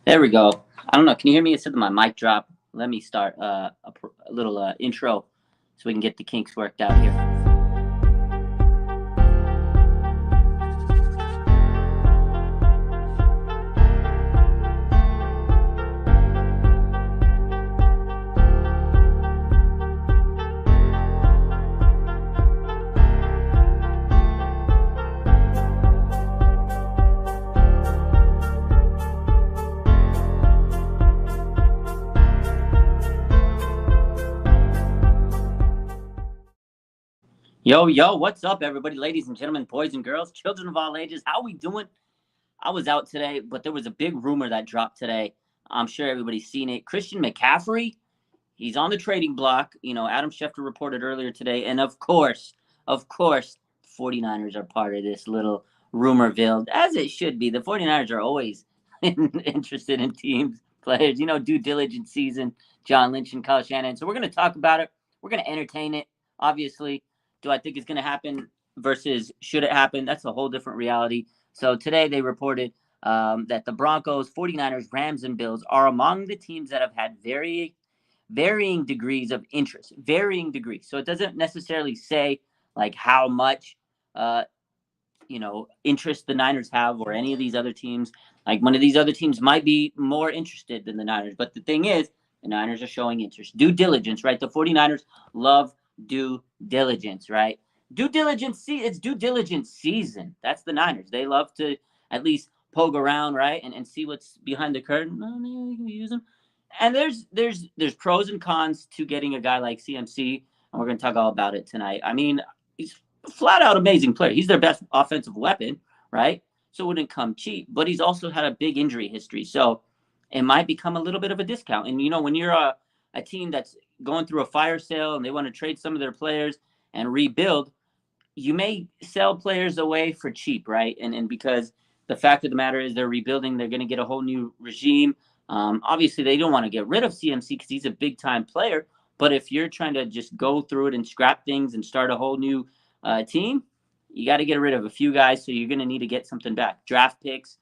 There we go. I don't know. Can you hear me? It said my mic drop. Let me start a little intro so we can get the kinks worked out here. Yo, what's up, everybody, ladies and gentlemen, boys and girls, children of all ages? How we doing? I was out today, but there was a big rumor that dropped today. I'm sure everybody's seen it. Christian McCaffrey, he's on the trading block. Adam Schefter reported earlier today, and of course, 49ers are part of this little rumorville, as it should be. The 49ers are always interested in teams, players. Due diligence season, John Lynch and Kyle Shanahan. So we're going to talk about it. We're going to entertain it, obviously. Do I think it's going to happen versus should it happen? That's a whole different reality. So today they reported that the Broncos, 49ers, Rams, and Bills are among the teams that have had varying degrees of interest, varying degrees. So it doesn't necessarily say like how much, interest the Niners have or any of these other teams. Like one of these other teams might be more interested than the Niners. But the thing is, the Niners are showing interest. Due diligence, right? The 49ers love due diligence, right? It's due diligence season. That's the Niners. They love to at least poke around, right? And see what's behind the curtain. Oh, man, you can use them. And there's pros and cons to getting a guy like CMC, and we're going to talk all about it tonight. I mean, he's a flat out amazing player. He's their best offensive weapon, right? So it wouldn't come cheap, but he's also had a big injury history. So it might become a little bit of a discount. And, when you're a team that's going through a fire sale and they want to trade some of their players and rebuild, you may sell players away for cheap, right? And because the fact of the matter is they're rebuilding, they're going to get a whole new regime. Obviously, they don't want to get rid of CMC because he's a big-time player. But if you're trying to just go through it and scrap things and start a whole new team, you got to get rid of a few guys. So you're going to need to get something back. Draft picks,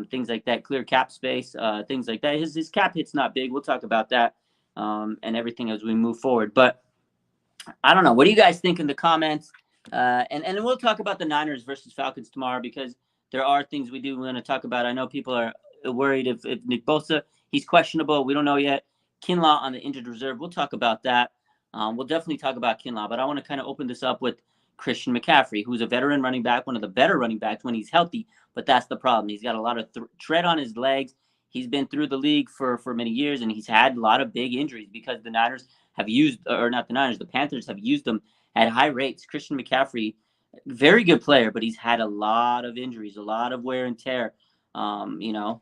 things like that, clear cap space, things like that. His cap hit's not big. We'll talk about that and everything as we move forward. But I don't know. What do you guys think in the comments? And we'll talk about the Niners versus Falcons tomorrow because there are things we do want to talk about. I know people are worried if Nick Bosa, he's questionable. We don't know yet. Kinlaw on the injured reserve. We'll talk about that. We'll definitely talk about Kinlaw, but I want to kind of open this up with Christian McCaffrey, who's a veteran running back, one of the better running backs when he's healthy, but that's the problem. He's got a lot of tread on his legs. He's been through the league for many years, and he's had a lot of big injuries because the Niners have used, or not the Niners, the Panthers have used him at high rates. Christian McCaffrey, very good player, but he's had a lot of injuries, a lot of wear and tear.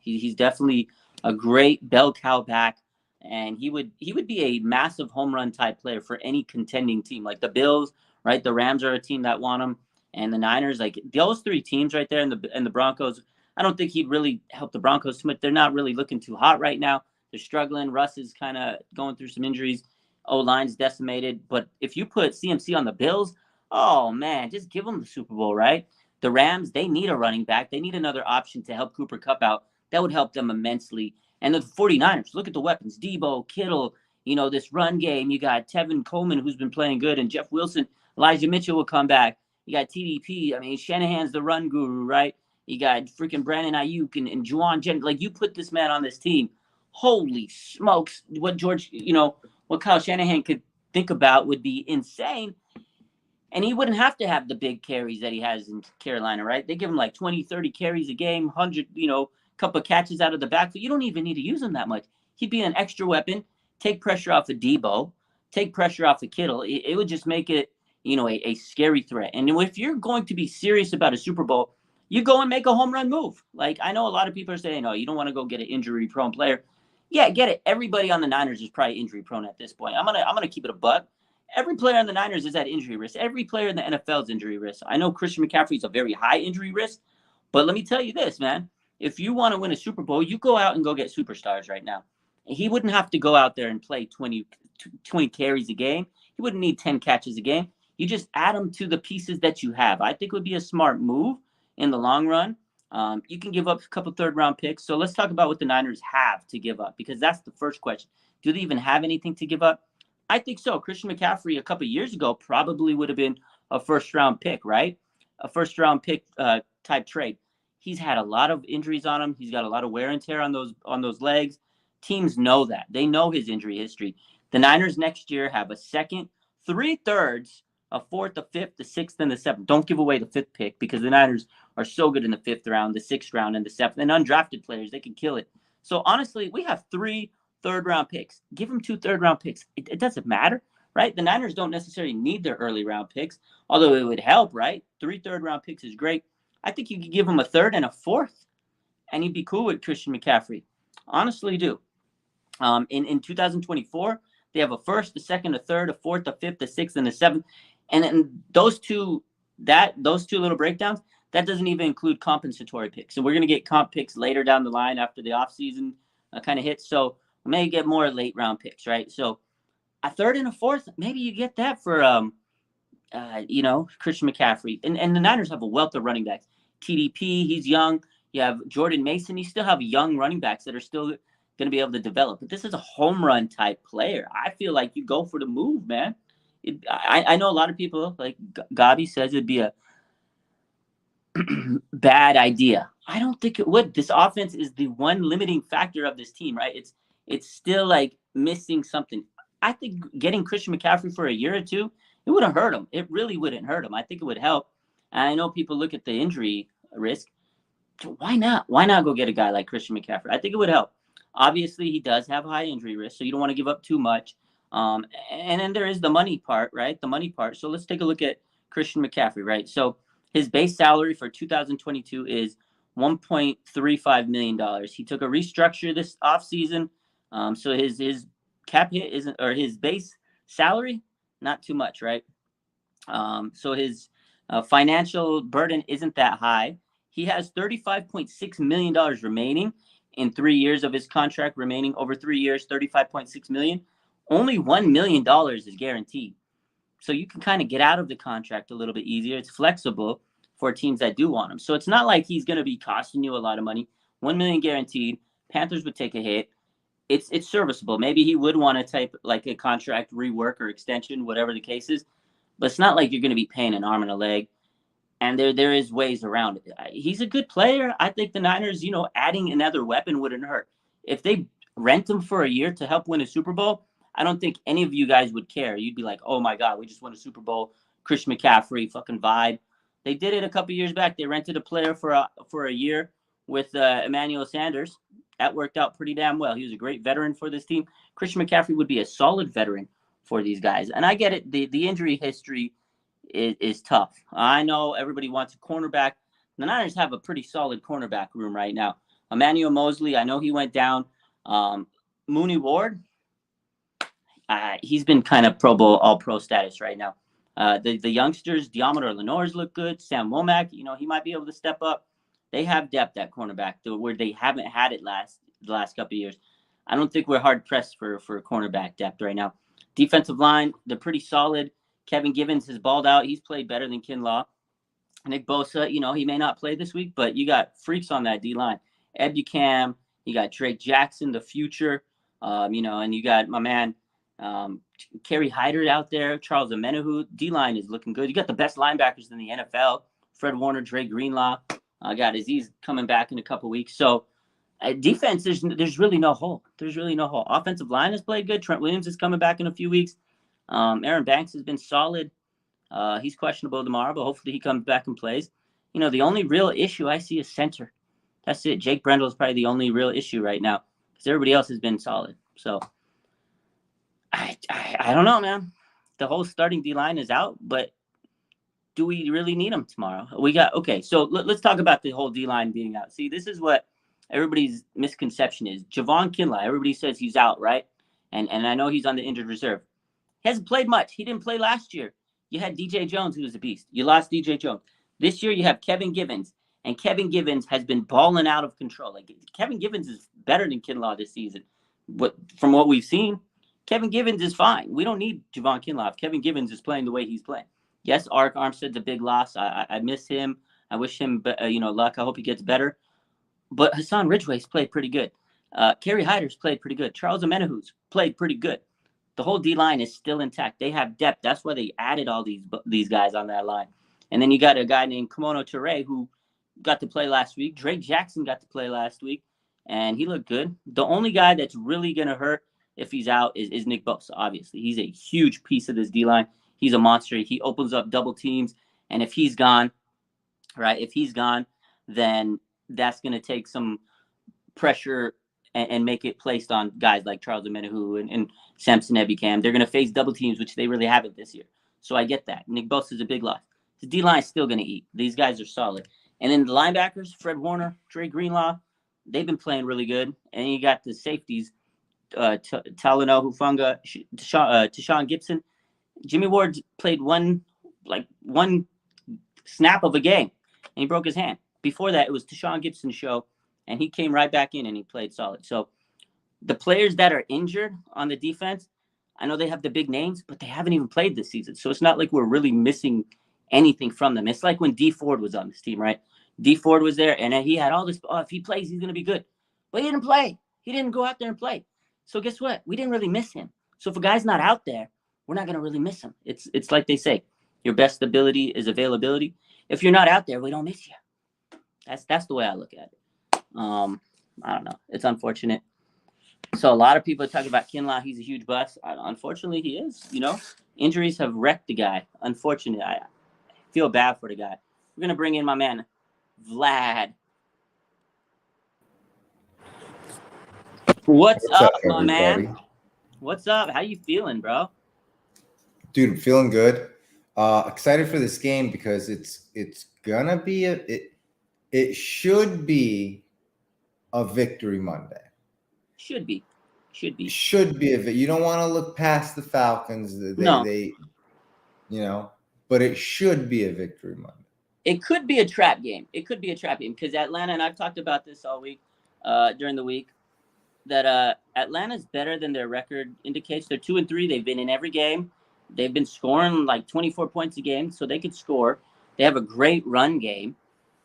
He's definitely a great bell cow back, and he would be a massive home run type player for any contending team, like the Bills, right? The Rams are a team that want him, and the Niners, like those three teams right there, and the Broncos. I don't think he'd really help the Broncos too much. They're not really looking too hot right now. They're struggling. Russ is kind of going through some injuries. O-line's decimated. But if you put CMC on the Bills, oh, man, just give them the Super Bowl, right? The Rams, they need a running back. They need another option to help Cooper Kupp out. That would help them immensely. And the 49ers, look at the weapons. Debo, Kittle, this run game. You got Tevin Coleman, who's been playing good, and Jeff Wilson. Elijah Mitchell will come back. You got TDP. I mean, Shanahan's the run guru, right? You got freaking Brandon Ayuk and Juwan Jennings. Like, you put this man on this team. Holy smokes. What Kyle Shanahan could think about would be insane. And he wouldn't have to have the big carries that he has in Carolina, right? They give him like 20, 30 carries a game, 100, couple of catches out of the backfield. You don't even need to use him that much. He'd be an extra weapon, take pressure off of Debo, take pressure off of Kittle. It would just make it, a scary threat. And if you're going to be serious about a Super Bowl, you go and make a home run move. Like, I know a lot of people are saying, oh, you don't want to go get an injury-prone player. Yeah, get it. Everybody on the Niners is probably injury-prone at this point. I'm gonna keep it a buck. Every player on the Niners is at injury risk. Every player in the NFL is injury risk. I know Christian McCaffrey is a very high injury risk, but let me tell you this, man. If you want to win a Super Bowl, you go out and go get superstars right now. He wouldn't have to go out there and play 20 carries a game. He wouldn't need 10 catches a game. You just add them to the pieces that you have. I think it would be a smart move in the long run. You can give up a couple third-round picks. So let's talk about what the Niners have to give up, because that's the first question. Do they even have anything to give up? I think so. Christian McCaffrey a couple years ago probably would have been a first-round pick, right? A first-round pick type trade. He's had a lot of injuries on him. He's got a lot of wear and tear on those legs. Teams know that. They know his injury history. The Niners next year have a second, 3/3, a fourth, a fifth, the sixth, and the seventh. Don't give away the fifth pick, because the Niners are so good in the fifth round, the sixth round, and the seventh. And undrafted players, they can kill it. So honestly, we have 3 third-round picks. Give them 2 third-round picks. It doesn't matter, right? The Niners don't necessarily need their early round picks, although it would help, right? 3 third-round picks is great. I think you could give them a third and a fourth, and you'd be cool with Christian McCaffrey. Honestly, do. In 2024, they have a first, a second, a third, a fourth, a fifth, a sixth, and a seventh. And those two little breakdowns, that doesn't even include compensatory picks. So we're going to get comp picks later down the line after the offseason kind of hits. So we may get more late round picks, right? So a third and a fourth, maybe you get that for Christian McCaffrey. And the Niners have a wealth of running backs. TDP, he's young. You have Jordan Mason. You still have young running backs that are still going to be able to develop. But this is a home run type player. I feel like you go for the move, man. I know a lot of people, like Gabi says, it'd be a bad idea. I don't think it would. This offense is the one limiting factor of this team, right? It's still like missing something. I think getting Christian McCaffrey for a year or two, it wouldn't hurt him. It really wouldn't hurt him. I think it would help. And I know people look at the injury risk. Why not? Why not go get a guy like Christian McCaffrey? I think it would help. Obviously, he does have high injury risk, so you don't want to give up too much. And then there is the money part, right? The money part. So let's take a look at Christian McCaffrey, right? So his base salary for 2022 is $1.35 million. He took a restructure this offseason. So his cap hit isn't, or his base salary, not too much, right? So his financial burden isn't that high. He has $35.6 million remaining in 3 years of his contract, remaining over 3 years, $35.6 million. Only $1 million is guaranteed. So you can kind of get out of the contract a little bit easier. It's flexible for teams that do want him. So it's not like he's going to be costing you a lot of money. $1 million guaranteed. Panthers would take a hit. It's serviceable. Maybe he would want to type like a contract rework or extension, whatever the case is. But it's not like you're going to be paying an arm and a leg. And there is ways around it. He's a good player. I think the Niners, adding another weapon wouldn't hurt. If they rent him for a year to help win a Super Bowl, I don't think any of you guys would care. You'd be like, oh my God, we just won a Super Bowl. Christian McCaffrey, fucking vibe. They did it a couple years back. They rented a player for a year with Emmanuel Sanders. That worked out pretty damn well. He was a great veteran for this team. Christian McCaffrey would be a solid veteran for these guys. And I get it. The injury history is tough. I know everybody wants a cornerback. The Niners have a pretty solid cornerback room right now. Emmanuel Mosley, I know he went down. Mooney Ward, he's been kind of Pro Bowl, All-Pro status right now. The youngsters, Diamador Lenore's look good. Sam Womack, he might be able to step up. They have depth at cornerback, where they haven't had it the last couple of years. I don't think we're hard-pressed for cornerback depth right now. Defensive line, they're pretty solid. Kevin Givens has balled out. He's played better than Kinlaw. Nick Bosa, he may not play this week, but you got freaks on that D-line. Ed Bucam, you got Drake Jackson, the future, and you got my man, Kerry Hyder out there, Charles Omenihu. D-line is looking good. You got the best linebackers in the NFL, Fred Warner, Dre Greenlaw. Got Aziz coming back in a couple weeks. So defense, there's really no hole. There's really no hole. Offensive line has played good. Trent Williams is coming back in a few weeks. Aaron Banks has been solid. He's questionable tomorrow, but hopefully he comes back and plays. The only real issue I see is center. That's it. Jake Brendel is probably the only real issue right now because everybody else has been solid. So I don't know, man. The whole starting D-line is out, but do we really need them tomorrow? Okay, so let's talk about the whole D-line being out. See, this is what everybody's misconception is. Javon Kinlaw, everybody says he's out, right? And I know he's on the injured reserve. He hasn't played much. He didn't play last year. You had DJ Jones, who was a beast. You lost DJ Jones. This year you have Kevin Givens, and Kevin Givens has been balling out of control. Like Kevin Givens is better than Kinlaw this season. But from what we've seen, Kevin Givens is fine. We don't need Javon Kinlaw if Kevin Givens is playing the way he's playing. Yes, Arik Armstead's a big loss. I miss him. I wish him, luck. I hope he gets better. But Hassan Ridgway's played pretty good. Kerry Hyder's played pretty good. Charles Amenahu's played pretty good. The whole D line is still intact. They have depth. That's why they added all these guys on that line. And then you got a guy named Kimono Toure who got to play last week. Drake Jackson got to play last week, and he looked good. The only guy that's really going to hurt if he's out is Nick Bosa, obviously. He's a huge piece of this D-line. He's a monster. He opens up double teams, and if he's gone, then that's going to take some pressure and make it placed on guys like Charles Amenahu and Samson Ebicam. They're going to face double teams, which they really haven't this year. So I get that. Nick Bosa is a big loss. The D-line is still going to eat. These guys are solid. And then the linebackers, Fred Warner, Dre Greenlaw, they've been playing really good. And you got the safeties, Talanoa Hufanga, Tashawn Gibson. Jimmy Ward played one snap of a game, and he broke his hand. Before that, it was Tashawn Gibson's show, and he came right back in, and he played solid. So the players that are injured on the defense, I know they have the big names, but they haven't even played this season. So it's not like we're really missing anything from them. It's like when D Ford was on this team, right? D Ford was there, and he had all this. Oh, if he plays, he's going to be good. But he didn't play. He didn't go out there and play. So guess what? We didn't really miss him. So if a guy's not out there, we're not going to really miss him. It's like they say, your best ability is availability. If you're not out there, we don't miss you. That's the way I look at it. I don't know. It's unfortunate. So a lot of people are talking about Kinlaw. He's a huge bust. Unfortunately, he is. Injuries have wrecked the guy. Unfortunately, I feel bad for the guy. We're going to bring in my man, Vlad. What's up, my man? What's up? How you feeling, bro? Dude, I'm feeling good. Excited for this game because it's gonna be it should be a victory Monday. Should be. You don't want to look past the Falcons. They but it should be a victory Monday. It could be a trap game. Because Atlanta, and I've talked about this all week, during the week, that Atlanta's better than their record indicates. They're 2-3. They've been in every game. They've been scoring like 24 points a game, so they could score. They have a great run game.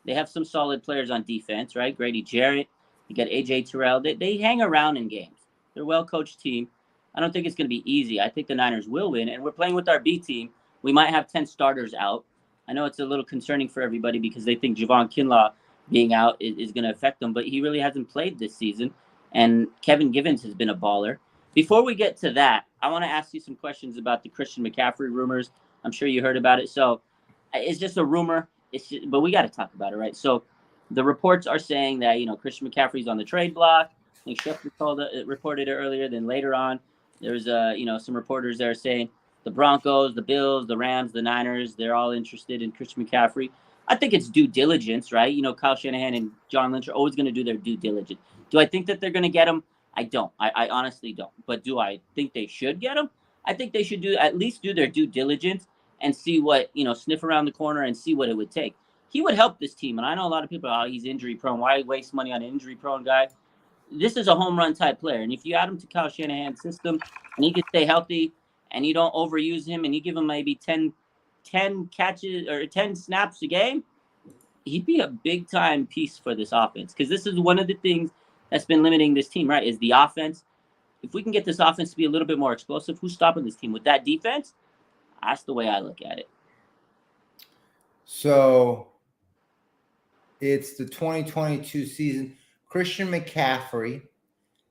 They have some solid players on defense, right? Grady Jarrett. You got A.J. Terrell. They hang around in games. They're a well-coached team. I don't think it's going to be easy. I think the Niners will win, and we're playing with our B team. We might have 10 starters out. I know it's a little concerning for everybody because they think Javon Kinlaw being out is going to affect them, but he really hasn't played this season, and Kevin Givens has been a baller. Before we get to that, I want to ask you some questions about the Christian McCaffrey rumors. I'm sure you heard about it. So it's just a rumor, but we got to talk about it, right? So the reports are saying that, Christian McCaffrey's on the trade block. I think Schefter reported it earlier. Then later on, there's some reporters there saying the Broncos, the Bills, the Rams, the Niners, they're all interested in Christian McCaffrey. I think it's due diligence, right? Kyle Shanahan and John Lynch are always going to do their due diligence. Do I think that they're going to get him? I don't. I honestly don't. But do I think they should get him? I think they should at least do their due diligence and see what, sniff around the corner and see what it would take. He would help this team. And I know a lot of people, he's injury prone. Why waste money on an injury prone guy? This is a home run type player. And if you add him to Kyle Shanahan's system and he can stay healthy and you don't overuse him and you give him maybe 10 catches or 10 snaps a game, he'd be a big time piece for this offense. Because this is one of the things that's been limiting this team, right, is the offense. If we can get this offense to be a little bit more explosive, who's stopping this team? With that defense, that's the way I look at it. So it's the 2022 season. Christian McCaffrey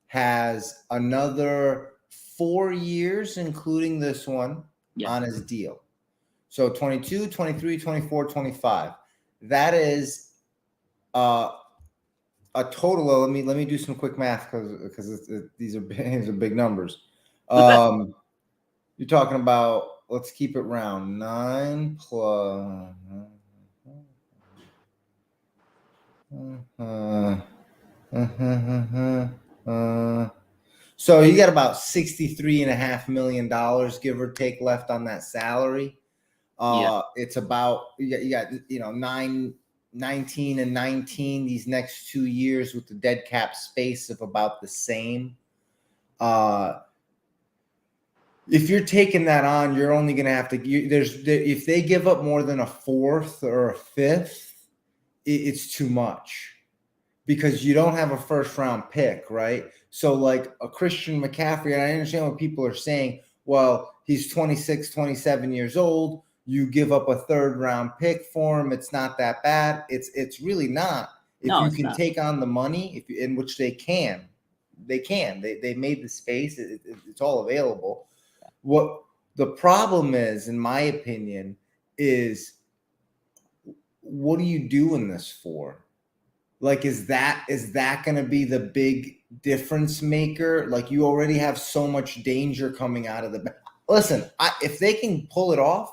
has another 4 years, including this one, on his deal. So 22, 23, 24, 25. That is a total of, let me do some quick math because these are big numbers. You're talking about, let's keep it round, 9 plus. So you got about $63.5 million, give or take, left on that salary. It's about you got 19 and 19 these next 2 years with the dead cap space of about the same. If you're taking that on, you're only going to have to if they give up more than a fourth or a fifth, it's too much because you don't have a first round pick, right? So like a Christian McCaffrey, and I understand what people are saying. Well, he's 26, 27 years old. You give up a third round pick for him. It's not that bad. It's really not. If No, you it's can not. take on the money, in which they can. They made the space. It's all available. What the problem is, in my opinion, is what are you doing this for? Like, is that going to be the big difference maker? Like, you already have so much danger coming out of the back. Listen, if they can pull it off,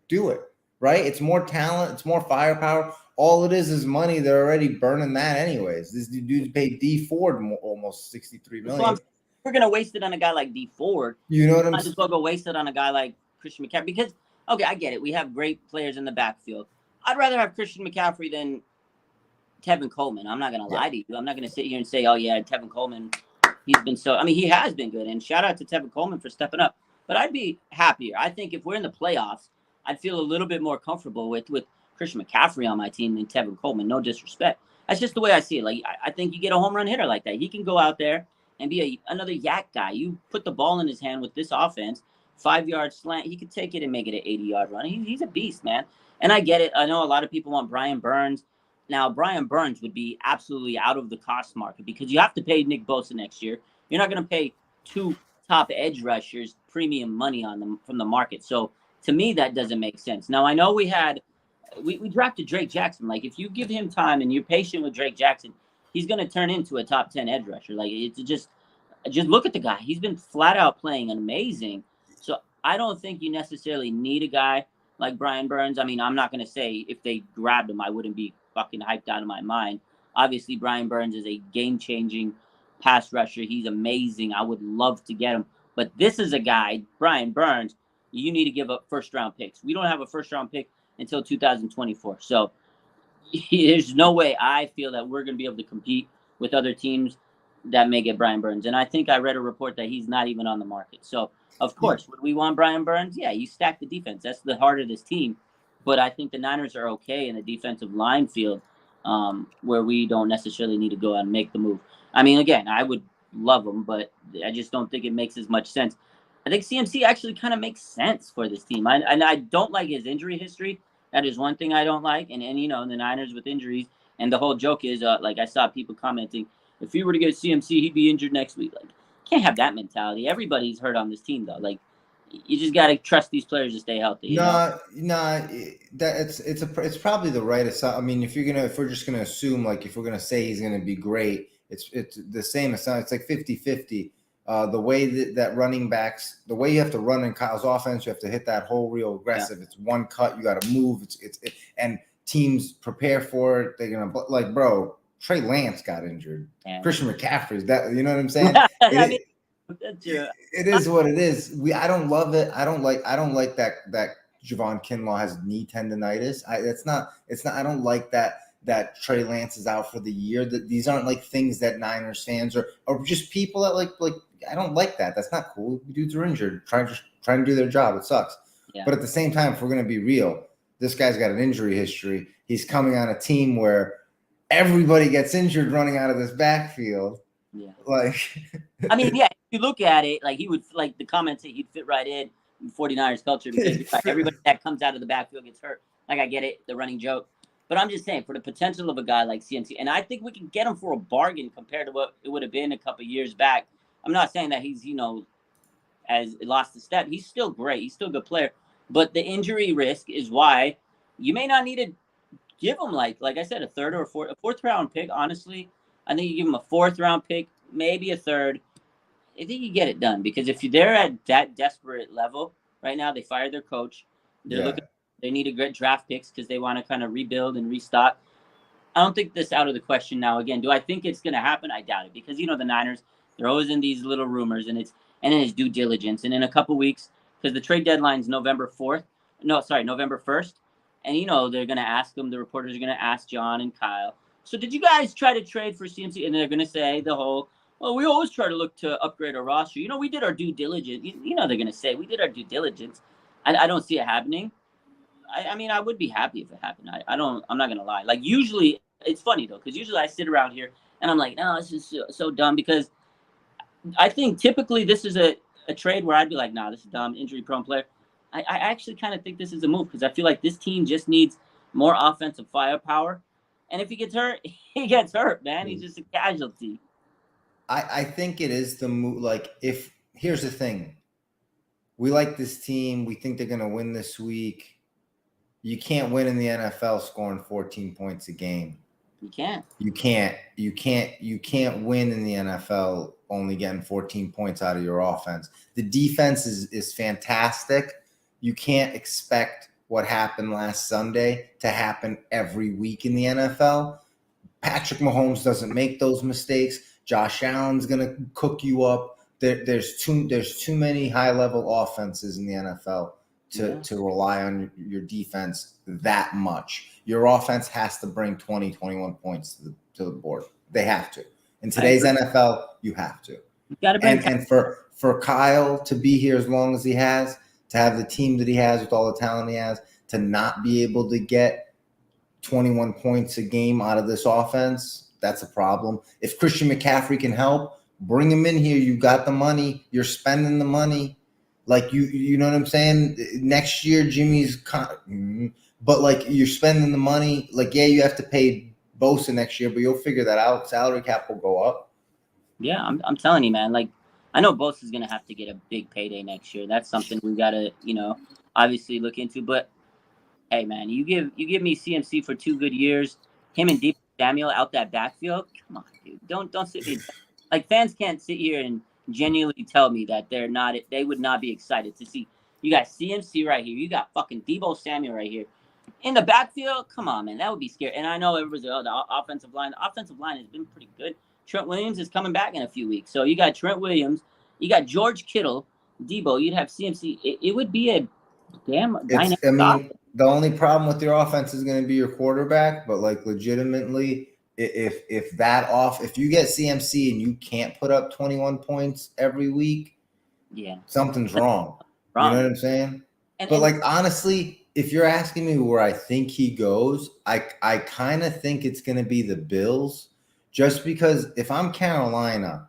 do it. Right? It's more talent. It's more firepower. All it is money. They're already burning that anyways. This dude paid D Ford almost $63 million. So we're gonna waste it on a guy like D Ford. You know what I'm saying? Might as well go waste it on a guy like Christian McCaffrey because okay, I get it. We have great players in the backfield. I'd rather have Christian McCaffrey than Tevin Coleman. I'm not gonna lie to you. I'm not gonna sit here and say, oh yeah, Tevin Coleman. He's been he has been good, and shout out to Tevin Coleman for stepping up. But I'd be happier. I think if we're in the playoffs, I'd feel a little bit more comfortable with Christian McCaffrey on my team than Tevin Coleman. No disrespect. That's just the way I see it. Like I think you get a home run hitter like that. He can go out there and be another yak guy. You put the ball in his hand with this offense, 5-yard slant. He could take it and make it an 80-yard run. He's a beast, man. And I get it. I know a lot of people want Brian Burns. Now, Brian Burns would be absolutely out of the cost market because you have to pay Nick Bosa next year. You're not going to pay 2 top edge rushers premium money on them from the market. So to me, that doesn't make sense. Now, I know we drafted Drake Jackson. Like, if you give him time and you're patient with Drake Jackson, he's going to turn into a top 10 edge rusher. Like, it's just look at the guy. He's been flat out playing amazing. So I don't think you necessarily need a guy like Brian Burns. I mean, I'm not going to say if they grabbed him, I wouldn't be fucking hyped out of my mind. Obviously, Brian Burns is a game-changing pass rusher. He's amazing. I would love to get him. But this is a guy, Brian Burns, you need to give up first-round picks. We don't have a first-round pick until 2024. So there's no way I feel that we're going to be able to compete with other teams that may get Brian Burns. And I think I read a report that he's not even on the market. So, of course, would we want Brian Burns? Yeah, you stack the defense. That's the heart of this team. But I think the Niners are okay in the defensive line field where we don't necessarily need to go out and make the move. I mean, again, I would love him, but I just don't think it makes as much sense. I think CMC actually kind of makes sense for this team. And I don't like his injury history. That is one thing I don't like. And you know, the Niners with injuries. And the whole joke is, like I saw people commenting, if he were to get CMC, he'd be injured next week. Like, can't have that mentality. Everybody's hurt on this team, though. Like, you just got to trust these players to stay healthy. It's probably the right assumption. I mean, if we're just gonna assume, like, if we're gonna say he's gonna be great, it's the same assumption. It's like 50-50. The way that running backs, the way you have to run in Kyle's offense, you have to hit that hole real aggressive. Yeah. It's one cut, you got to move. And teams prepare for it. They're gonna, like, bro, Trey Lance got injured. Yeah. Christian McCaffrey's that. You know what I'm saying? It is what it is. I don't love it. I don't like that Javon Kinlaw has knee tendonitis. I don't like that Trey Lance is out for the year. That these aren't like things that Niners fans or just people that like I don't like that. That's not cool. Dudes are injured, trying to do their job. It sucks. Yeah. But at the same time, if we're gonna be real, this guy's got an injury history. He's coming on a team where everybody gets injured running out of this backfield. Yeah. Like, I mean, yeah, if you look at it, like, he would, like the comments, he'd fit right in 49ers culture because like, everybody that comes out of the backfield gets hurt. Like, I get it, the running joke. But I'm just saying, for the potential of a guy like CMC, and I think we can get him for a bargain compared to what it would have been a couple of years back. I'm not saying that he's, has lost a step. He's still great. He's still a good player. But the injury risk is why you may not need to give him, like I said, a third or a fourth round pick. Honestly, I think you give him a 4th round pick, maybe a 3rd. I think you get it done because if they're at that desperate level right now, they fired their coach. They need to get draft picks because they want to kind of rebuild and restock. I don't think this out of the question now. Again, do I think it's going to happen? I doubt it because, the Niners, they're always in these little rumors and then it's due diligence. And in a couple weeks, because the trade deadline is November 1st. And, they're going to ask them, the reporters are going to ask John and Kyle, so did you guys try to trade for CMC? And they're going to say the whole, well, we always try to look to upgrade our roster. We did our due diligence. They're going to say we did our due diligence. I don't see it happening. I mean, I would be happy if it happened. I'm not gonna lie. Like usually, it's funny though, because usually I sit around here and I'm like, no, this is so dumb. Because I think typically this is a trade where I'd be like, nah, this is dumb, injury prone player. I actually kind of think this is a move because I feel like this team just needs more offensive firepower. And if he gets hurt, he gets hurt, man. He's just a casualty. I think it is the move. Like, if here's the thing, we like this team. We think they're going to win this week. You can't win in the NFL scoring 14 points a game. You can't. You can't win in the NFL only getting 14 points out of your offense. The defense is fantastic. You can't expect what happened last Sunday to happen every week in the NFL. Patrick Mahomes doesn't make those mistakes. Josh Allen's going to cook you up. There's too many high-level offenses in the NFL to rely on your defense that much. Your offense has to bring 20, 21 points to the board. They have to. In today's NFL, you have to. You got to bring and for Kyle to be here as long as he has, to have the team that he has with all the talent he has, to not be able to get 21 points a game out of this offense, that's a problem. If Christian McCaffrey can help, bring him in here. You got the money. You're spending the money. Like, you know what I'm saying? Next year, Jimmy's but like, you're spending the money. Like, yeah, you have to pay Bosa next year, but you'll figure that out. Salary cap will go up. Yeah, I'm telling you, man. Like, I know Bosa's gonna have to get a big payday next year. That's something we gotta, obviously look into. But hey, man, you give me CMC for 2 good years. Him and Deep Samuel out that backfield. Come on, dude. Don't sit me. Like, fans can't sit here and genuinely tell me that they would not be excited to see. You got CMC right here. You got fucking Deebo Samuel right here. In the backfield, come on, man. That would be scary. And I know everybody's the offensive line. The offensive line has been pretty good. Trent Williams is coming back in a few weeks. So you got Trent Williams. You got George Kittle, Deebo. You'd have CMC. It would be a damn dynamic offense. The only problem with your offense is going to be your quarterback. But, like, legitimately, if you get CMC and you can't put up 21 points every week, something's wrong. You know what I'm saying? But honestly, if you're asking me where I think he goes, I kind of think it's going to be the Bills, just because if I'm Carolina,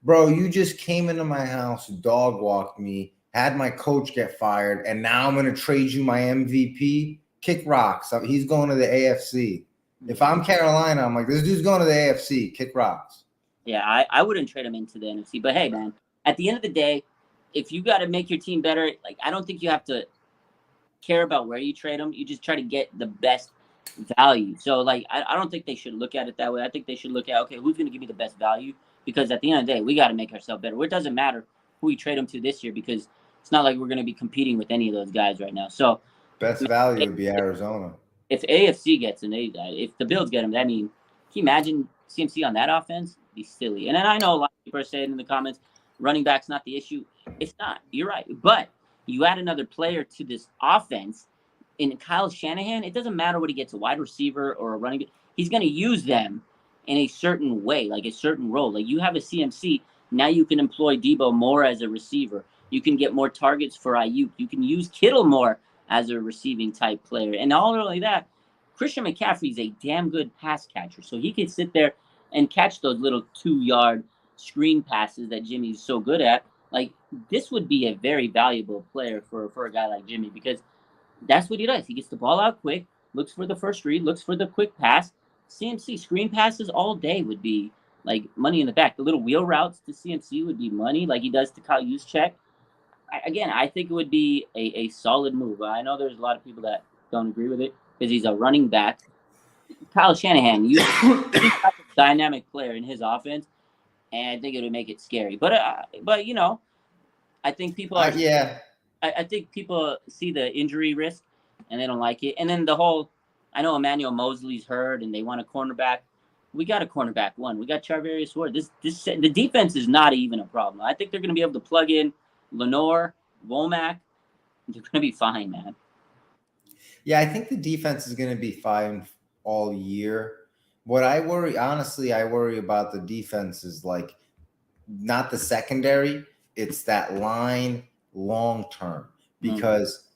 bro, you just came into my house, dog walked me, had my coach get fired, and now I'm going to trade you my MVP. Kick rocks. He's going to the AFC. If I'm Carolina, I'm like, this dude's going to the AFC. Kick rocks. Yeah, I wouldn't trade him into the NFC. But hey, man, at the end of the day, if you got to make your team better, like, I don't think you have to care about where you trade them. You just try to get the best value. So, like, I don't think they should look at it that way. I think they should look at, okay, who's going to give me the best value? Because at the end of the day, we got to make ourselves better. It doesn't matter who we trade them to this year, because it's not like we're going to be competing with any of those guys right now. So, best value would be Arizona. If AFC gets him, if the Bills get him, can you imagine CMC on that offense? It'd be silly. And then I know a lot of people are saying in the comments, running back's not the issue. It's not. You're right. But you add another player to this offense, in Kyle Shanahan, it doesn't matter what he gets, a wide receiver or a running back. He's going to use them in a certain way, like a certain role. Like, you have a CMC, now you can employ Deebo more as a receiver. You can get more targets for Ayuk. You can use Kittle more as a receiving type player. And not only that, Christian McCaffrey is a damn good pass catcher. So he can sit there and catch those little 2-yard screen passes that Jimmy's so good at. Like, this would be a very valuable player for a guy like Jimmy, because that's what he does. He gets the ball out quick, looks for the first read, looks for the quick pass. CMC screen passes all day would be like money in the back. The little wheel routes to CMC would be money, like he does to Kyle Juszczyk. Again, I think it would be a solid move. I know there's a lot of people that don't agree with it because he's a running back. Kyle Shanahan, he's a dynamic player in his offense, and I think it would make it scary. But I think people are. I think people see the injury risk and they don't like it. And then I know Emmanuel Mosley's hurt and they want a cornerback. We got a cornerback one. We got Charvarius Ward. The defense is not even a problem. I think they're going to be able to plug in Lenore, Womack. They're going to be fine, man. Yeah, I think the defense is going to be fine all year. What I worry about the defense is, like, not the secondary. It's that line long term, because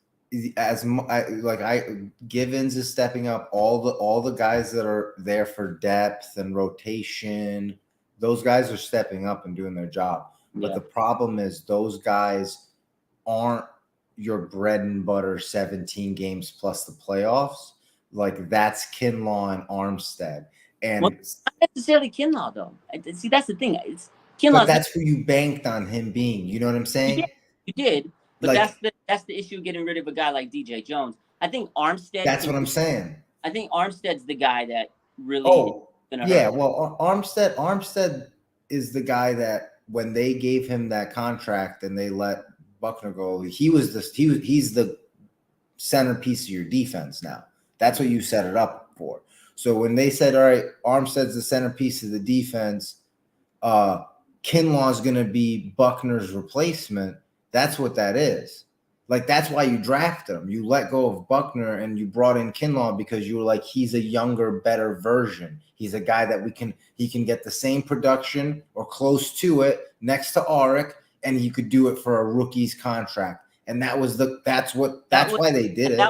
Givens is stepping up. All the guys that are there for depth and rotation, those guys are stepping up and doing their job. But the problem is those guys aren't your bread and butter 17 games plus the playoffs. Like that's Kinlaw and Armstead. And not necessarily Kinlaw though. See, that's the thing. It's Kinlaw. But that's who you banked on him being. You know what I'm saying? You did. But that's the issue, getting rid of a guy like DJ Jones. I think Armstead. That's what I'm saying. I think Armstead's the guy that really. Oh, yeah. Well, Armstead is the guy that when they gave him that contract and they let Buckner go, he's the centerpiece of your defense now. That's what you set it up for. So when they said, all right, Armstead's the centerpiece of the defense, Kinlaw's going to be Buckner's replacement. That's what that is. Like, that's why you drafted him. You let go of Buckner and you brought in Kinlaw because you were like, he's a younger, better version. He's a guy that he can get the same production or close to it next to Arik, and he could do it for a rookie's contract. And that's why they did it.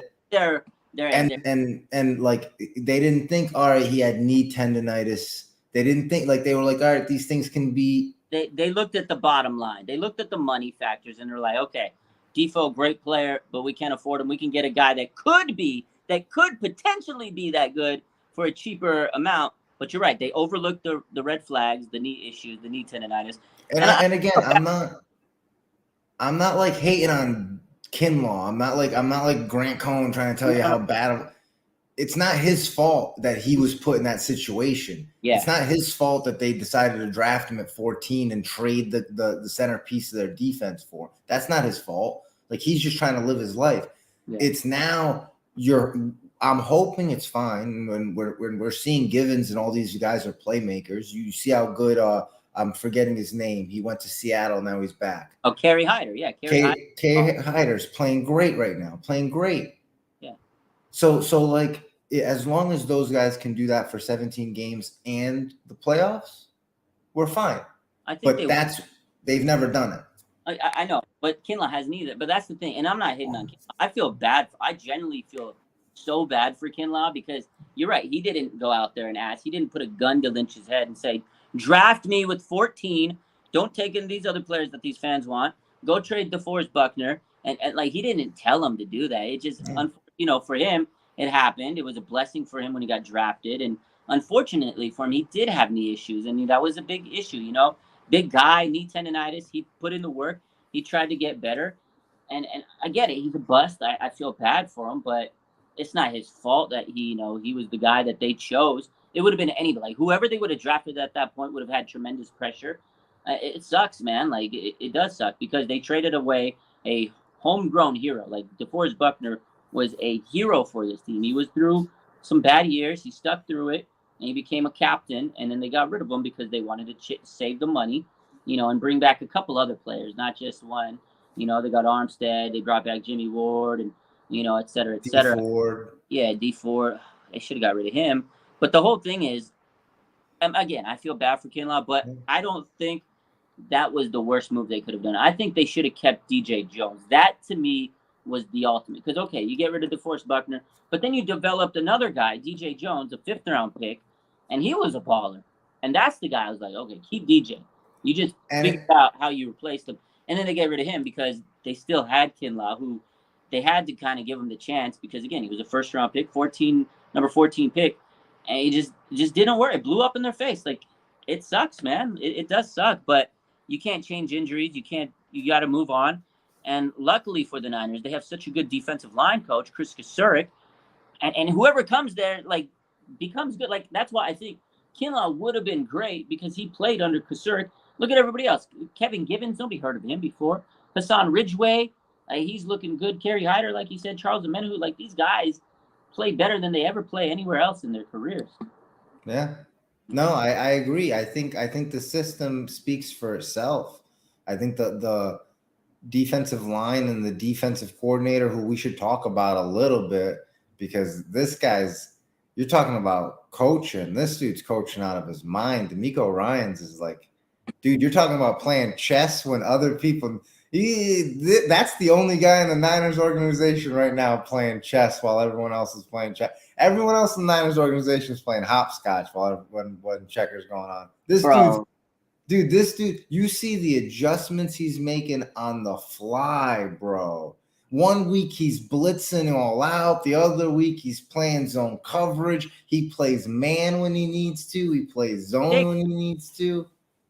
And like, they didn't think, all right, he had knee tendonitis. They didn't think, like, they were like, all right, these things can be. They looked at the bottom line. They looked at the money factors, and they're like, okay, Defoe, great player, but we can't afford him. We can get a guy that could potentially be that good for a cheaper amount. But you're right. They overlooked the red flags, the knee issues, the knee tendonitis. And again, I'm not like hating on Kinlaw. I'm not like Grant Cohn trying to tell you how bad. It's not his fault that he was put in that situation. Yeah. It's not his fault that they decided to draft him at 14 and trade the centerpiece of their defense for. That's not his fault. Like, he's just trying to live his life. Yeah. It's now I'm hoping it's fine when we're seeing Givens and all these guys are playmakers. You see how good I'm forgetting his name. He went to Seattle, now he's back. Oh, Kerry Hyder. Yeah, Kerry Hyder's playing great right now. Playing great. Yeah. So like, as long as those guys can do that for 17 games and the playoffs, we're fine. I think they've never done it. I know, but Kinlaw hasn't either. But that's the thing, and I'm not hitting on Kinlaw. I feel bad. I genuinely feel so bad for Kinlaw because you're right. He didn't go out there and ask. He didn't put a gun to Lynch's head and say, draft me with 14. Don't take in these other players that these fans want. Go trade DeForest Buckner. And like, he didn't tell him to do that. It just, for him, it happened. It was a blessing for him when he got drafted. And unfortunately for him, he did have knee issues. And that was a big issue, Big guy, knee tendonitis. He put in the work. He tried to get better. And I get it. He's a bust. I feel bad for him. But it's not his fault that he was the guy that they chose. It would have been anybody. Like, whoever they would have drafted at that point would have had tremendous pressure. It sucks, man. Like, it does suck because they traded away a homegrown hero. Like, DeForest Buckner was a hero for this team. He was through some bad years. He stuck through it, and he became a captain. And then they got rid of him because they wanted to save the money, and bring back a couple other players, not just one. They got Armstead. They brought back Jimmy Ward and, et cetera, et cetera. D Ford. They should have got rid of him. But the whole thing is, again, I feel bad for Kinlaw, but I don't think that was the worst move they could have done. I think they should have kept DJ Jones. That, to me, was the ultimate. Because, okay, you get rid of DeForest Buckner, but then you developed another guy, DJ Jones, a 5th-round pick, and he was a baller. And that's the guy I was like, okay, keep DJ. You just figured out how you replaced him. And then they get rid of him because they still had Kinlaw, who they had to kind of give him the chance because, again, he was a 1st-round pick, number 14 pick. And it just didn't work. It blew up in their face. Like, it sucks, man. It does suck, but you can't change injuries. You got to move on. And luckily for the Niners, they have such a good defensive line coach, Chris Kasurik, and whoever comes there, like, becomes good. Like, that's why I think Kinlaw would have been great because he played under Kasurik. Look at everybody else. Kevin Givens, nobody heard of him before. Hassan Ridgeway, he's looking good. Kerry Hyder, like you said, Charles Omenihu, like, these guys play better than they ever play anywhere else in their careers. Yeah. No, I agree. I think the system speaks for itself. I think the defensive line and the defensive coordinator, who we should talk about a little bit, because you're talking about coaching. This dude's coaching out of his mind. Demeco Ryans is like, dude, you're talking about playing chess when other people, That's the only guy in the Niners organization right now playing chess while everyone else is playing chess. Everyone else in the Niners organization is playing hopscotch when checkers going on. This dude, you see the adjustments he's making on the fly, bro. One week he's blitzing all out. The other week he's playing zone coverage. He plays man when he needs to. He plays zone when he needs to.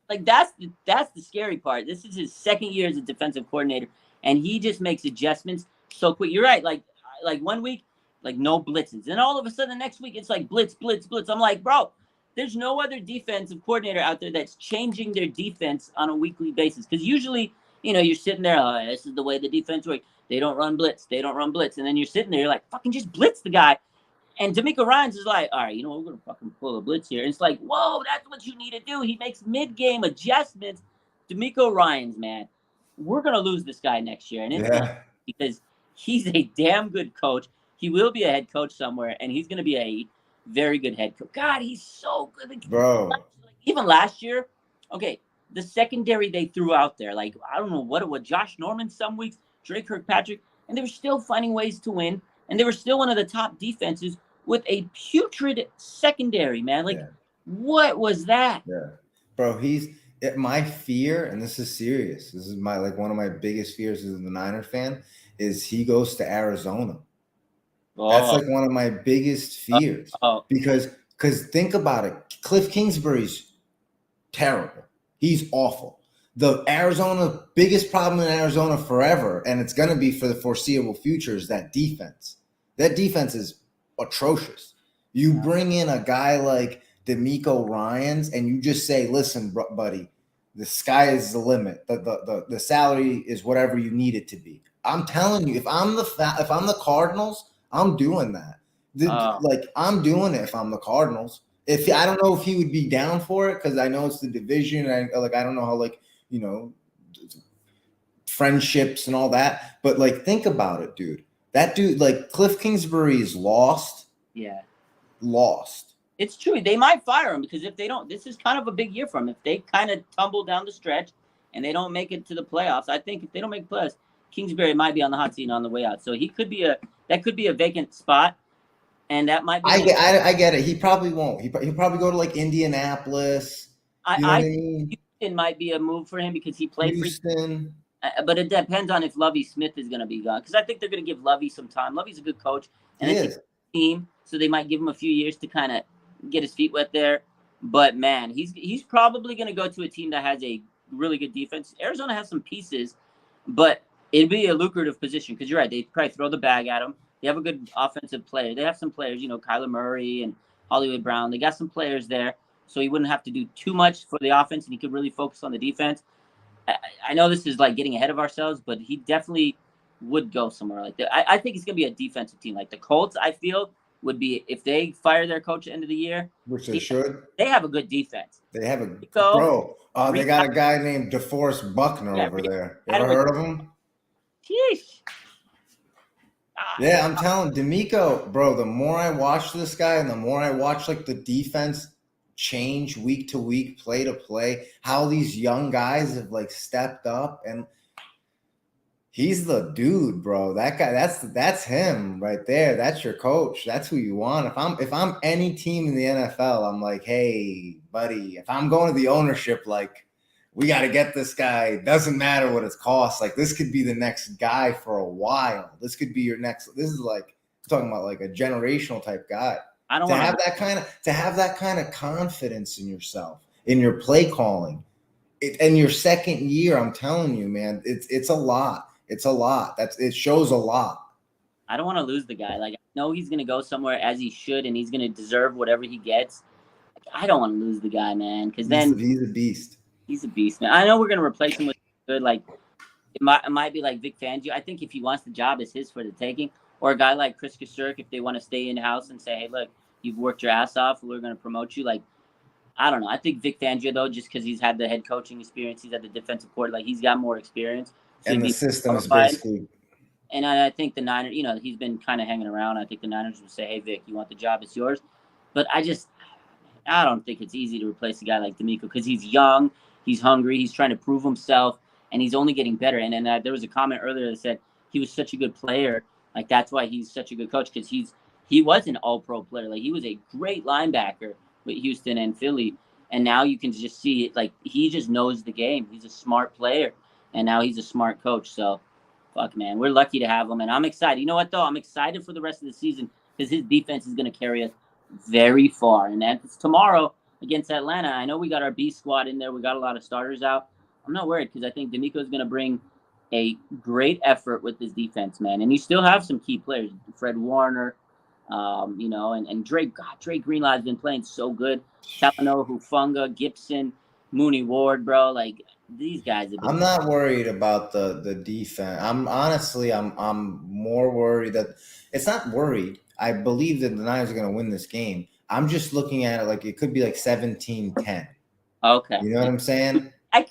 Like that's the scary part. This is his second year as a defensive coordinator, and he just makes adjustments so quick. You're right. Like 1 week, like no blitzes, and all of a sudden the next week it's like blitz. I'm like, bro, there's no other defensive coordinator out there that's changing their defense on a weekly basis. Because usually, you're sitting there, oh, this is the way the defense works. They don't run blitz. And then you're sitting there, you're like, fucking just blitz the guy. And Demeco Ryans is like, all right, we're going to fucking pull a blitz here. And it's like, whoa, that's what you need to do. He makes mid-game adjustments. Demeco Ryans, man, we're going to lose this guy next year. And it's because he's a damn good coach. He will be a head coach somewhere, and he's going to be a very good head coach. God, he's so good. Bro. Even last year, okay, the secondary they threw out there, like, I don't know what it was, Josh Norman some weeks, Drake Kirkpatrick, and they were still finding ways to win. And they were still one of the top defenses with a putrid secondary, man. Like, what was that? Yeah, bro, my fear, and this is serious. This is one of my biggest fears as a Niner fan, is he goes to Arizona. Oh. That's like one of my biggest fears because think about it. Cliff Kingsbury's terrible. He's awful. The biggest problem in Arizona forever, and it's going to be for the foreseeable future, is that defense. That defense is atrocious. You bring in a guy like Demeco Ryans, and you just say, listen, buddy, the sky is the limit. The salary is whatever you need it to be. I'm telling you, if I'm the Cardinals, I'm doing that. I'm doing it if I'm the Cardinals. I don't know if he would be down for it because I know it's the division. I don't know how friendships and all that. But think about it, dude. That dude, Cliff Kingsbury is lost. Yeah. Lost. It's true. They might fire him because if they don't, this is kind of a big year for him. If they kind of tumble down the stretch and they don't make it to the playoffs, I think if they don't make the playoffs, Kingsbury might be on the hot seat on the way out. So that could be a vacant spot. And that might be. I get it. He probably won't. He'll probably go to Indianapolis. I think Houston might be a move for him because he played Houston. But it depends on if Lovie Smith is going to be gone. Because I think they're going to give Lovie some time. Lovie's a good coach. And it's a team, so they might give him a few years to kind of get his feet wet there. But, man, he's probably going to go to a team that has a really good defense. Arizona has some pieces, but it'd be a lucrative position. Because you're right, they probably throw the bag at him. They have a good offensive player. They have some players, Kyler Murray and Hollywood Brown. They got some players there, so he wouldn't have to do too much for the offense, and he could really focus on the defense. I know this is getting ahead of ourselves, but he definitely would go somewhere like that. I think it's going to be a defensive team. Like the Colts, I feel, would be if they fire their coach at the end of the year. Which they should. They have a good defense. They have they got a guy named DeForest Buckner over there. You ever heard of him? Sheesh. Yeah, I'm telling Demeco, bro, the more I watch this guy and the more I watch the defense change week to week, play to play, how these young guys have stepped up, and he's the dude, bro. That guy, that's him right there. That's your coach. That's who you want. If I'm any team in the NFL, I'm like, hey, buddy, if I'm going to the ownership, we got to get this guy. Doesn't matter what it costs. This could be the next guy for a while. This could be your next. This is talking about a generational type guy. I don't want to have that kind of confidence in yourself, in your play calling, in your second year. I'm telling you, man, it's a lot. It's a lot. It shows a lot. I don't want to lose the guy. I know he's going to go somewhere as he should, and he's going to deserve whatever he gets. I don't want to lose the guy, man, because then he's a beast. He's a beast, man. I know we're going to replace him with good, it might be like Vic Fangio. I think if he wants the job, it's his for the taking. Or a guy like Chris Kasurk, if they want to stay in-house and say, hey, look, you've worked your ass off, we're going to promote you. I don't know. I think Vic Fangio, though, just because he's had the head coaching experience, he's had the defensive coordinator, he's got more experience. So and the system is basically. And I think the Niners, he's been kind of hanging around. I think the Niners would say, hey, Vic, you want the job, it's yours. But I don't think it's easy to replace a guy like Demeco because he's young, he's hungry, he's trying to prove himself. and he's only getting better. And then there was a comment earlier that said he was such a good player. Like, that's why he's such a good coach, because he was an all-pro player. Like, he was a great linebacker with Houston and Philly. And now you can just see it. Like, he just knows the game. He's a smart player. And now he's a smart coach. So, fuck, man. We're lucky to have him. And I'm excited. You know what, though? I'm excited for the rest of the season because his defense is going to carry us very far. And that's tomorrow against Atlanta. I know we got our B squad in there. We got a lot of starters out. I'm not worried because I think Demeco is going to bring a great effort with this defense, man. And you still have some key players. Fred Warner, and Drake. God, Drake Greenlaw has been playing so good. Talanoa Hufanga, Gibson, Mooney Ward, bro. Like, these guys have been. I'm not worried about the defense. I'm more worried that it's not worried. I believe that the Niners are going to win this game. I'm just looking at it like it could be like 17-10. Okay. You know what I'm saying? It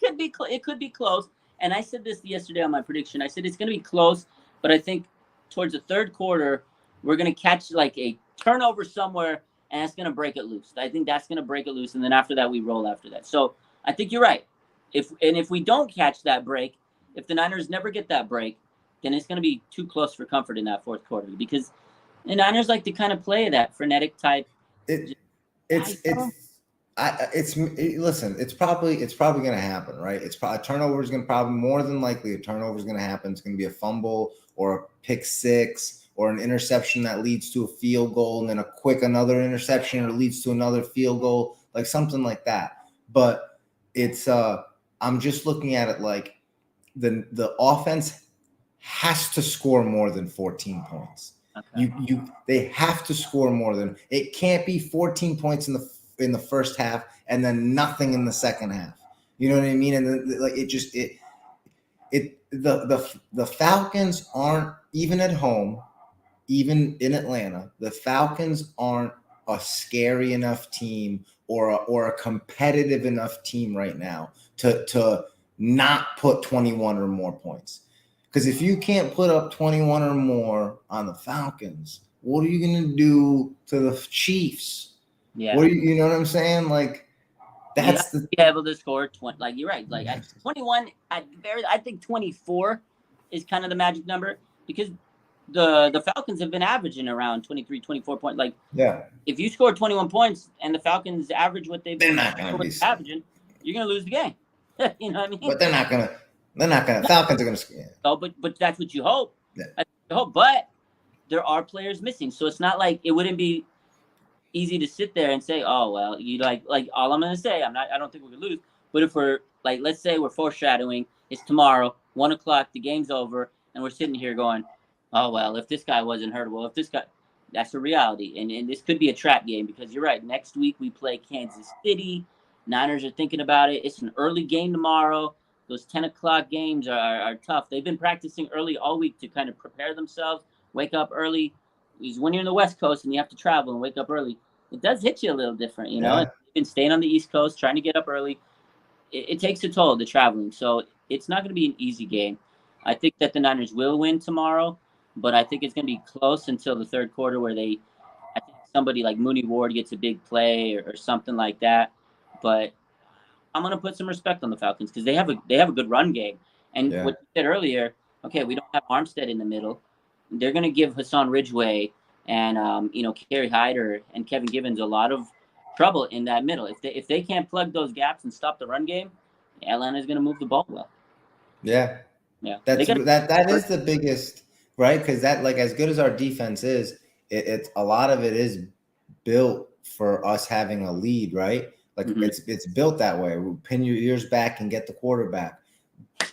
could be close. And I said this yesterday on my prediction. I said it's going to be close, but I think towards the third quarter, we're going to catch like a turnover somewhere, and it's going to break it loose. I think that's going to break it loose, and then after that, we roll after that. So I think you're right. If we don't catch that break, if the Niners never get that break, then it's going to be too close for comfort in that fourth quarter, because the Niners like to kind of play that frenetic type. Listen, it's probably going to happen, right? It's probably turnover is going to probably more than likely a turnover is going to happen. It's going to be a fumble or a pick six or an interception that leads to a field goal, and then another interception or leads to another field goal, like something like that. But it's I'm just looking at it like the offense has to score more than 14 points. Okay. They have to score more than it. Can't be 14 points in the first half and then nothing in the second half. You know what I mean? And then, like, the Falcons aren't, even at home, even in Atlanta, the Falcons aren't a scary enough team or a competitive enough team right now to not put 21 or more points. Because if you can't put up 21 or more on the Falcons, what are you going to do to the Chiefs? Yeah. You know what I'm saying? Like, that's be able to score 20. Like, you're right. Like, at 21, I think 24 is kind of the magic number, because the Falcons have been averaging around 23, 24 points. Like, yeah, if you score 21 points and the Falcons average what they've been averaging, you're going to lose the game. You know what I mean? But they're not going to. Falcons are going to score. Oh, but that's what you hope. Yeah. That's what you hope. But there are players missing, so it's not like it wouldn't be easy to sit there and say, "Oh, well, you like all I'm going to say. I don't think we're going to lose." But if we're like, let's say we're foreshadowing, it's tomorrow, 1:00, the game's over, and we're sitting here going, "Oh, well, if this guy wasn't hurt, well, if this guy," that's a reality, and this could be a trap game, because you're right. Next week we play Kansas City. Niners are thinking about it. It's an early game tomorrow. Those 10:00 games are tough. They've been practicing early all week to kind of prepare themselves, wake up early. Because when you're in the West Coast and you have to travel and wake up early, it does hit you a little different, you know? Yeah. You've been staying on the East Coast, trying to get up early. It takes a toll, the traveling. So it's not going to be an easy game. I think that the Niners will win tomorrow, but I think it's going to be close until the third quarter, where I think somebody like Mooney Ward gets a big play or something like that. But I'm going to put some respect on the Falcons, because they have a good run game. And what you said earlier, okay, we don't have Armstead in the middle. They're going to give Hassan Ridgeway and Kerry Hyder and Kevin Givens a lot of trouble in that middle. If they can't plug those gaps and stop the run game, Atlanta's going to move the ball well. Yeah. That is the biggest, right? Because that, like, as good as our defense is, it's a lot of it is built for us having a lead, right? Like, it's built that way. We'll pin your ears back and get the quarterback.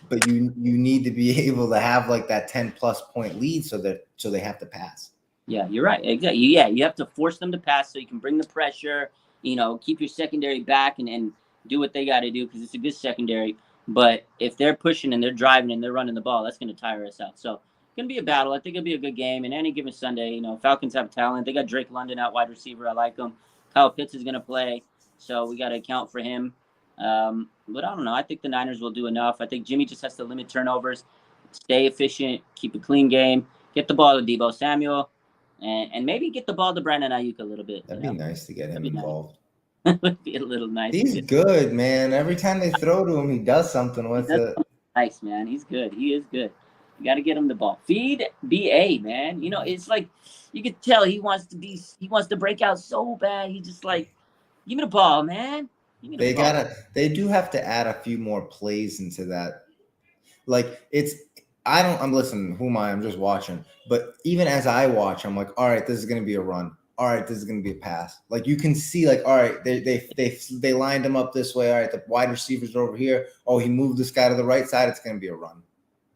But you need to be able to have like that 10+ point lead so they have to pass. Yeah, you're right. Exactly. Yeah, you have to force them to pass so you can bring the pressure, keep your secondary back and do what they got to do, because it's a good secondary. But if they're pushing and they're driving and they're running the ball, that's going to tire us out. So it's going to be a battle. I think it'll be a good game. And any given Sunday, Falcons have talent. They got Drake London out wide receiver. I like him. Kyle Pitts is going to play, so we got to account for him. But I don't know. I think the Niners will do enough. I think Jimmy just has to limit turnovers, stay efficient, keep a clean game, get the ball to Deebo Samuel, and maybe get the ball to Brandon Ayuk a little bit. That'd be nice to get him involved. That would be a little nice. He's good, man. Every time they throw to him, he does something with it. Nice, man. He's good. He is good. You got to get him the ball. Feed BA, man. It's like you could tell he wants to break out so bad. He just like, give me the ball, man. Give me the ball. They do have to add a few more plays into that. Like I'm listening. Who am I? I'm just watching. But even as I watch, I'm like, all right, this is going to be a run. All right, this is going to be a pass. Like you can see, like, all right, they lined him up this way. All right, the wide receivers are over here. Oh, he moved this guy to the right side. It's going to be a run.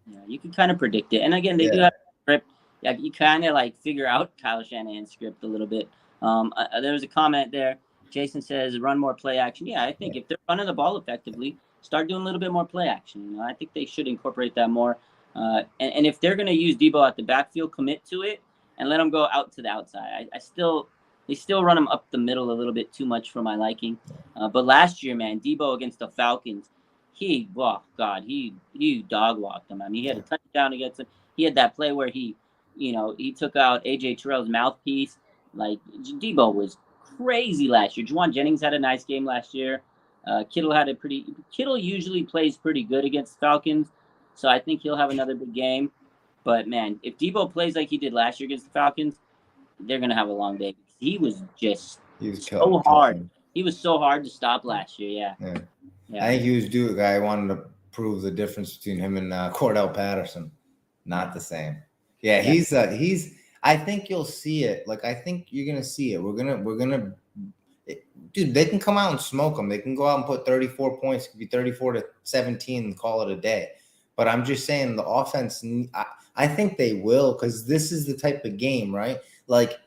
Yeah, you can kind of predict it. And again, they do have a script. Yeah, you kind of like figure out Kyle Shanahan's script a little bit. There was a comment there. Jason says, run more play action. Yeah, I think if they're running the ball effectively, start doing a little bit more play action. I think they should incorporate that more. And if they're going to use Debo at the backfield, commit to it and let him go out to the outside. They still run him up the middle a little bit too much for my liking. But last year, man, Debo against the Falcons, he dog walked him. I mean, he had a touchdown against him. He had that play where he took out AJ Terrell's mouthpiece. Like, Debo was crazy last year. Juwan Jennings had a nice game last year. Kittle usually plays pretty good against Falcons, so I think he'll have another big game. But man, if Debo plays like he did last year against the Falcons, they're gonna have a long day. He was so hard. He was so hard to stop last year. Yeah. I think he was due a guy who wanted to prove the difference between him and Cordell Patterson. Not the same. Yeah, he's. I think you'll see it. Like, I think you're gonna see it. We're gonna. Dude, they can come out and smoke them. They can go out and put 34 points. It could be 34-17 and call it a day. But I'm just saying the offense. I think they will, because this is the type of game, right? Like,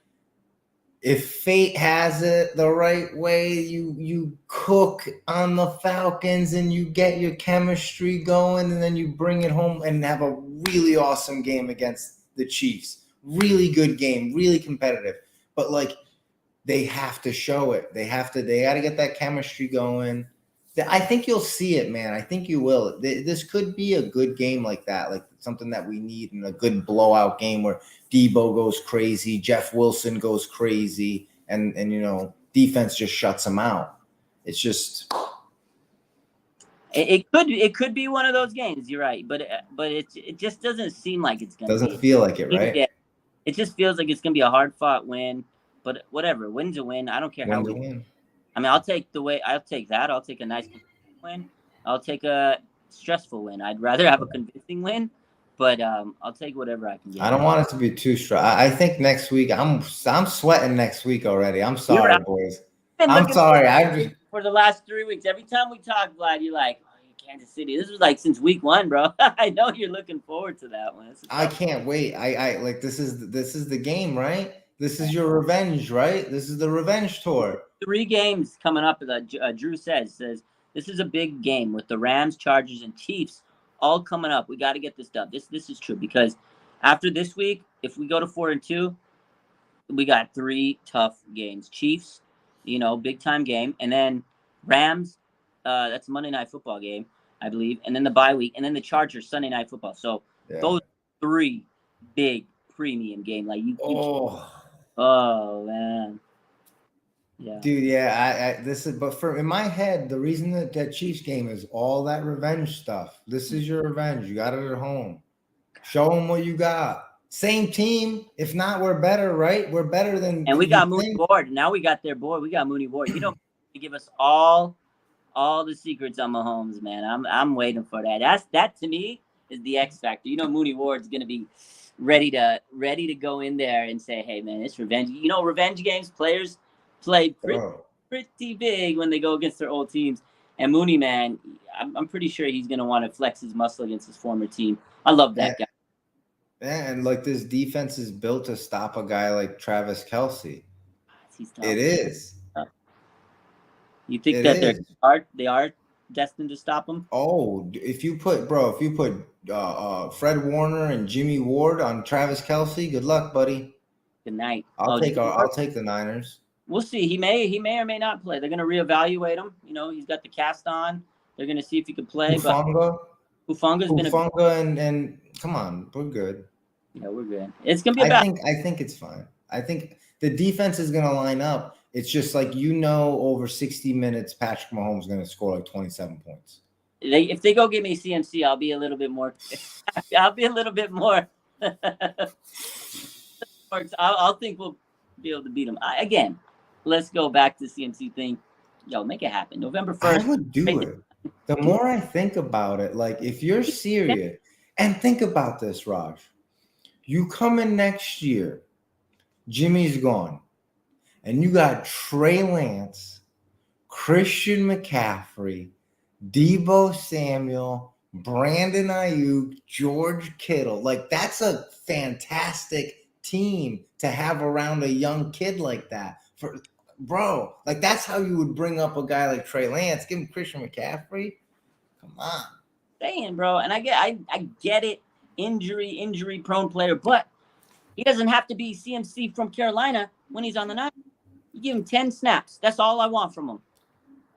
if fate has it the right way, you cook on the Falcons and you get your chemistry going, and then you bring it home and have a really awesome game against the Chiefs. Really good game, really competitive. But like, they have to show it. They got to get that chemistry going. I think you'll see it, man. I think you will. This could be a good game like that, like something that we need in a good blowout game where Debo goes crazy, Jeff Wilson goes crazy, and defense just shuts them out. It's just it could be one of those games. You're right, but it just doesn't seem like it's gonna. Doesn't feel like it, right? Yeah, it just feels like it's gonna be a hard fought win. But whatever, win's a win. I don't care how we win. I mean, I'll take that. I'll take a nice win. I'll take a stressful win. I'd rather have a convincing win, but I'll take whatever I can get. I don't want it to be too strong. I think next week I'm sweating next week already. I'm sorry, boys. I'm sorry. For the last 3 weeks, every time we talk, Vlad, you're like, oh, Kansas City. This was like since week 1, bro. I know you're looking forward to that one. I can't wait. I like this is the game, right? This is your revenge, right? This is the revenge tour. 3 games coming up. Drew says this is a big game with the Rams, Chargers, and Chiefs all coming up. We got to get this done. This is true, because after this week, if we go to 4-2, we got 3 tough games. Chiefs, big time game, and then Rams. That's a Monday Night Football game, I believe, and then the bye week, and then the Chargers Sunday Night Football. So those 3 big premium game, like you. Oh man. Yeah. Dude, yeah, but in my head, the reason that Chiefs game is all that revenge stuff. This is your revenge. You got it at home. Show them what you got. Same team. If not, we're better, right? We're better than. And we got Mooney Ward. Now we got their boy. We got Mooney Ward. You don't give us all the secrets on Mahomes, man. I'm waiting for that. That to me is the X factor. Mooney Ward's gonna be ready to go in there and say, hey man, it's revenge. Revenge games, players play pretty big when they go against their old teams. And Mooney, man, I'm pretty sure he's gonna want to flex his muscle against his former team. I love that guy. Yeah, and like this defense is built to stop a guy like Travis Kelce. It is. You think that they are destined to stop him? Oh, if you put Fred Warner and Jimmy Ward on Travis Kelce, good luck, buddy. Good night. I'll take the Niners. We'll see. He may or may not play. They're going to reevaluate him. He's got the cast on. They're going to see if he can play. Hufanga and come on, we're good. Yeah, we're good. It's going to be about. I think it's fine. I think the defense is going to line up. It's just like over 60 minutes, Patrick Mahomes is going to score like 27 points. if they go get me CMC, I'll be a little bit more. I'll be a little bit more. I'll think we'll be able to beat them. Again, let's go back to the CMC thing. Yo, make it happen. November 1st. I would do it. The more I think about it, like if you're serious, and think about this, Raj, you come in next year, Jimmy's gone, and you got Trey Lance, Christian McCaffrey, Deebo Samuel, Brandon Ayuk, George Kittle. Like that's a fantastic team to have around a young kid like that. Bro, like that's how you would bring up a guy like Trey Lance. Give him Christian McCaffrey. Come on. Saying, bro, and I get it. Injury prone player, but he doesn't have to be CMC from Carolina when he's on the Niners. You give him 10 snaps. That's all I want from him.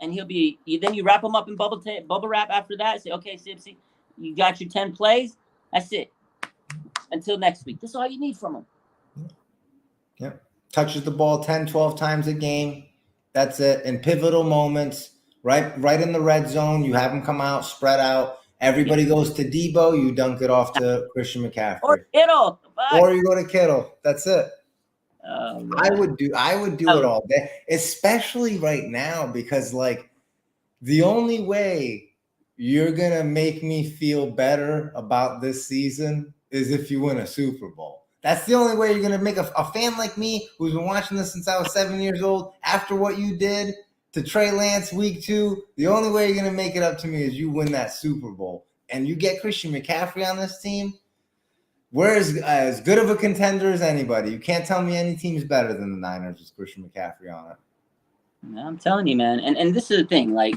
And he'll be then you wrap him up in bubble wrap after that. Say, okay, CMC, you got your 10 plays. That's it. Until next week. That's all you need from him. Yep. Touches the ball 10, 12 times a game. That's it. In pivotal moments, right in the red zone, you have him come out, spread out. Everybody goes to Deebo. You dunk it off to Christian McCaffrey. Or Kittle. Or you go to Kittle. That's it. I would do it all day, especially right now, because like the only way you're going to make me feel better about this season is if you win a Super Bowl. That's the only way you're going to make a fan like me who's been watching this since I was 7 years old, after what you did to Trey Lance week 2, the only way you're going to make it up to me is you win that Super Bowl. And you get Christian McCaffrey on this team, we're as good of a contender as anybody. You can't tell me any team's better than the Niners with Christian McCaffrey on it. I'm telling you, man. And this is the thing, like,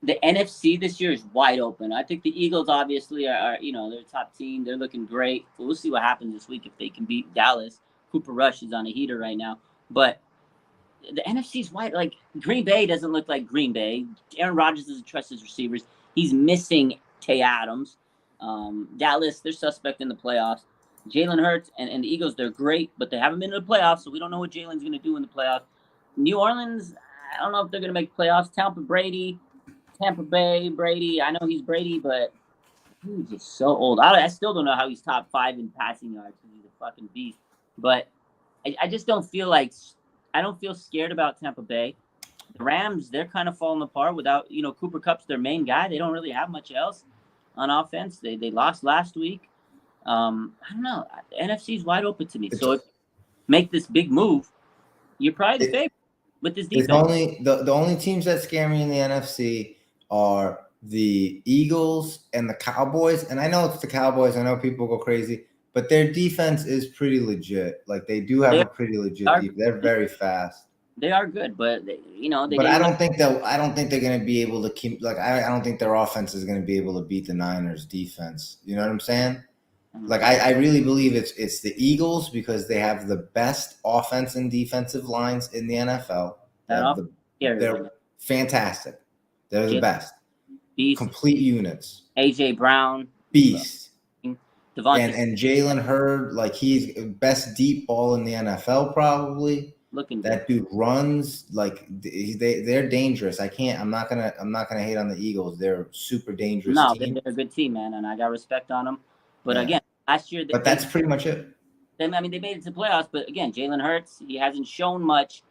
the NFC this year is wide open. I think the Eagles obviously are they're a top team. They're looking great. We'll see what happens this week if they can beat Dallas. Cooper Rush is on a heater right now. But the NFC is wide. Like, Green Bay doesn't look like Green Bay. Aaron Rodgers doesn't trust his receivers. He's missing Tay Adams. Dallas, they're suspect in the playoffs. Jalen Hurts and the Eagles, they're great, but they haven't been in the playoffs, so we don't know what Jalen's going to do in the playoffs. New Orleans, I don't know if they're going to make playoffs. Tampa Bay, Brady. I know he's Brady, but he's just so old. I still don't know how he's top 5 in passing yards. He's a fucking beast. But I just don't feel scared about Tampa Bay. The Rams, they're kind of falling apart without, Cooper Kupp's their main guy. They don't really have much else on offense. They lost last week. I don't know. The NFC's wide open to me. So if you make this big move, you're probably the favorite with this defense. The only teams that scare me in the NFC are the Eagles and the Cowboys. And I know it's the Cowboys. I know people go crazy, but their defense is pretty legit. Like, they do have a pretty legit defense. They're very fast. They are good, but But I don't think they're going to be able to keep. Like, I don't think their offense is going to be able to beat the Niners' defense. You know what I'm saying? Like, I really believe it's the Eagles because they have the best offense and defensive lines in the NFL. They're fantastic. They're the best. Beast. Complete units. AJ Brown. Beast. Devontae. And Jalen Hurd, like, he's best deep ball in the NFL probably. Looking that dude runs like they're dangerous. I'm not gonna hate on the Eagles. They're a super dangerous. No, team. They're a good team, man, and I got respect on them. But again, last year, but that's pretty much it. They made it to playoffs, but again, Jalen Hurts, he hasn't shown much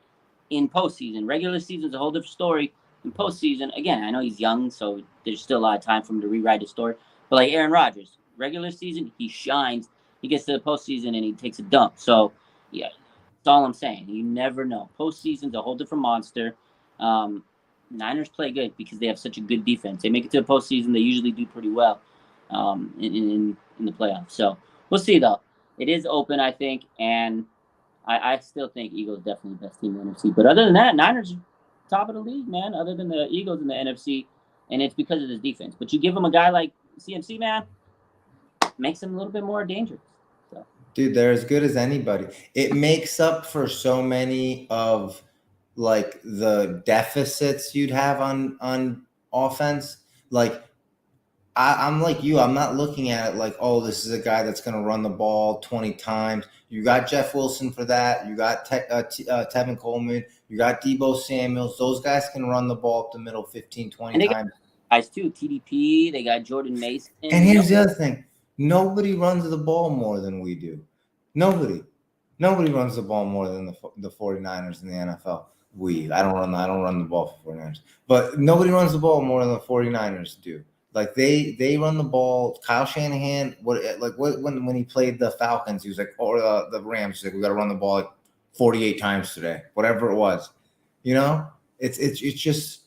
in postseason. Regular season is a whole different story. In postseason, again, I know he's young, so there's still a lot of time for him to rewrite his story. But like Aaron Rodgers, regular season, he shines. He gets to the postseason and he takes a dump. So yeah. That's all I'm saying. You never know. Postseason's a whole different monster. Niners play good because they have such a good defense. They make it to the postseason. They usually do pretty well in the playoffs. So we'll see, though. It is open, I think, and I still think Eagles definitely the best team in the NFC. But other than that, Niners top of the league, man, other than the Eagles in the NFC, and it's because of this defense. But you give them a guy like CMC, man, makes them a little bit more dangerous. Dude, they're as good as anybody. It makes up for so many of like the deficits you'd have on offense. Like I'm like you. I'm not looking at it like, oh, this is a guy that's going to run the ball 20 times. You got Jeff Wilson for that. You got Tevin Coleman. You got Deebo Samuels. Those guys can run the ball up the middle 15, 20 times. guys too. TDP. They got Jordan Mason. And here's the other thing: nobody runs the ball more than we do. Nobody runs the ball more than the 49ers in the NFL. I don't run the ball for 49ers, but nobody runs the ball more than the 49ers do. Like they run the ball. Kyle Shanahan, when he played the Falcons, he was like, or the Rams, he's like, we got to run the ball like 48 times today, whatever it was. You know, it's just.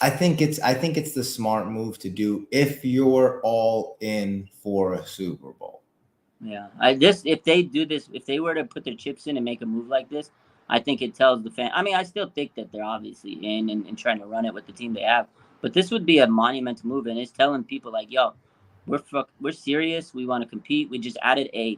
I think it's the smart move to do if you're all in for a Super Bowl. Yeah, if they do this, if they were to put their chips in and make a move like this, I think it tells the fan. I mean, I still think that they're obviously in and trying to run it with the team they have, but this would be a monumental move, and it's telling people like, yo, we're serious. We want to compete. We just added a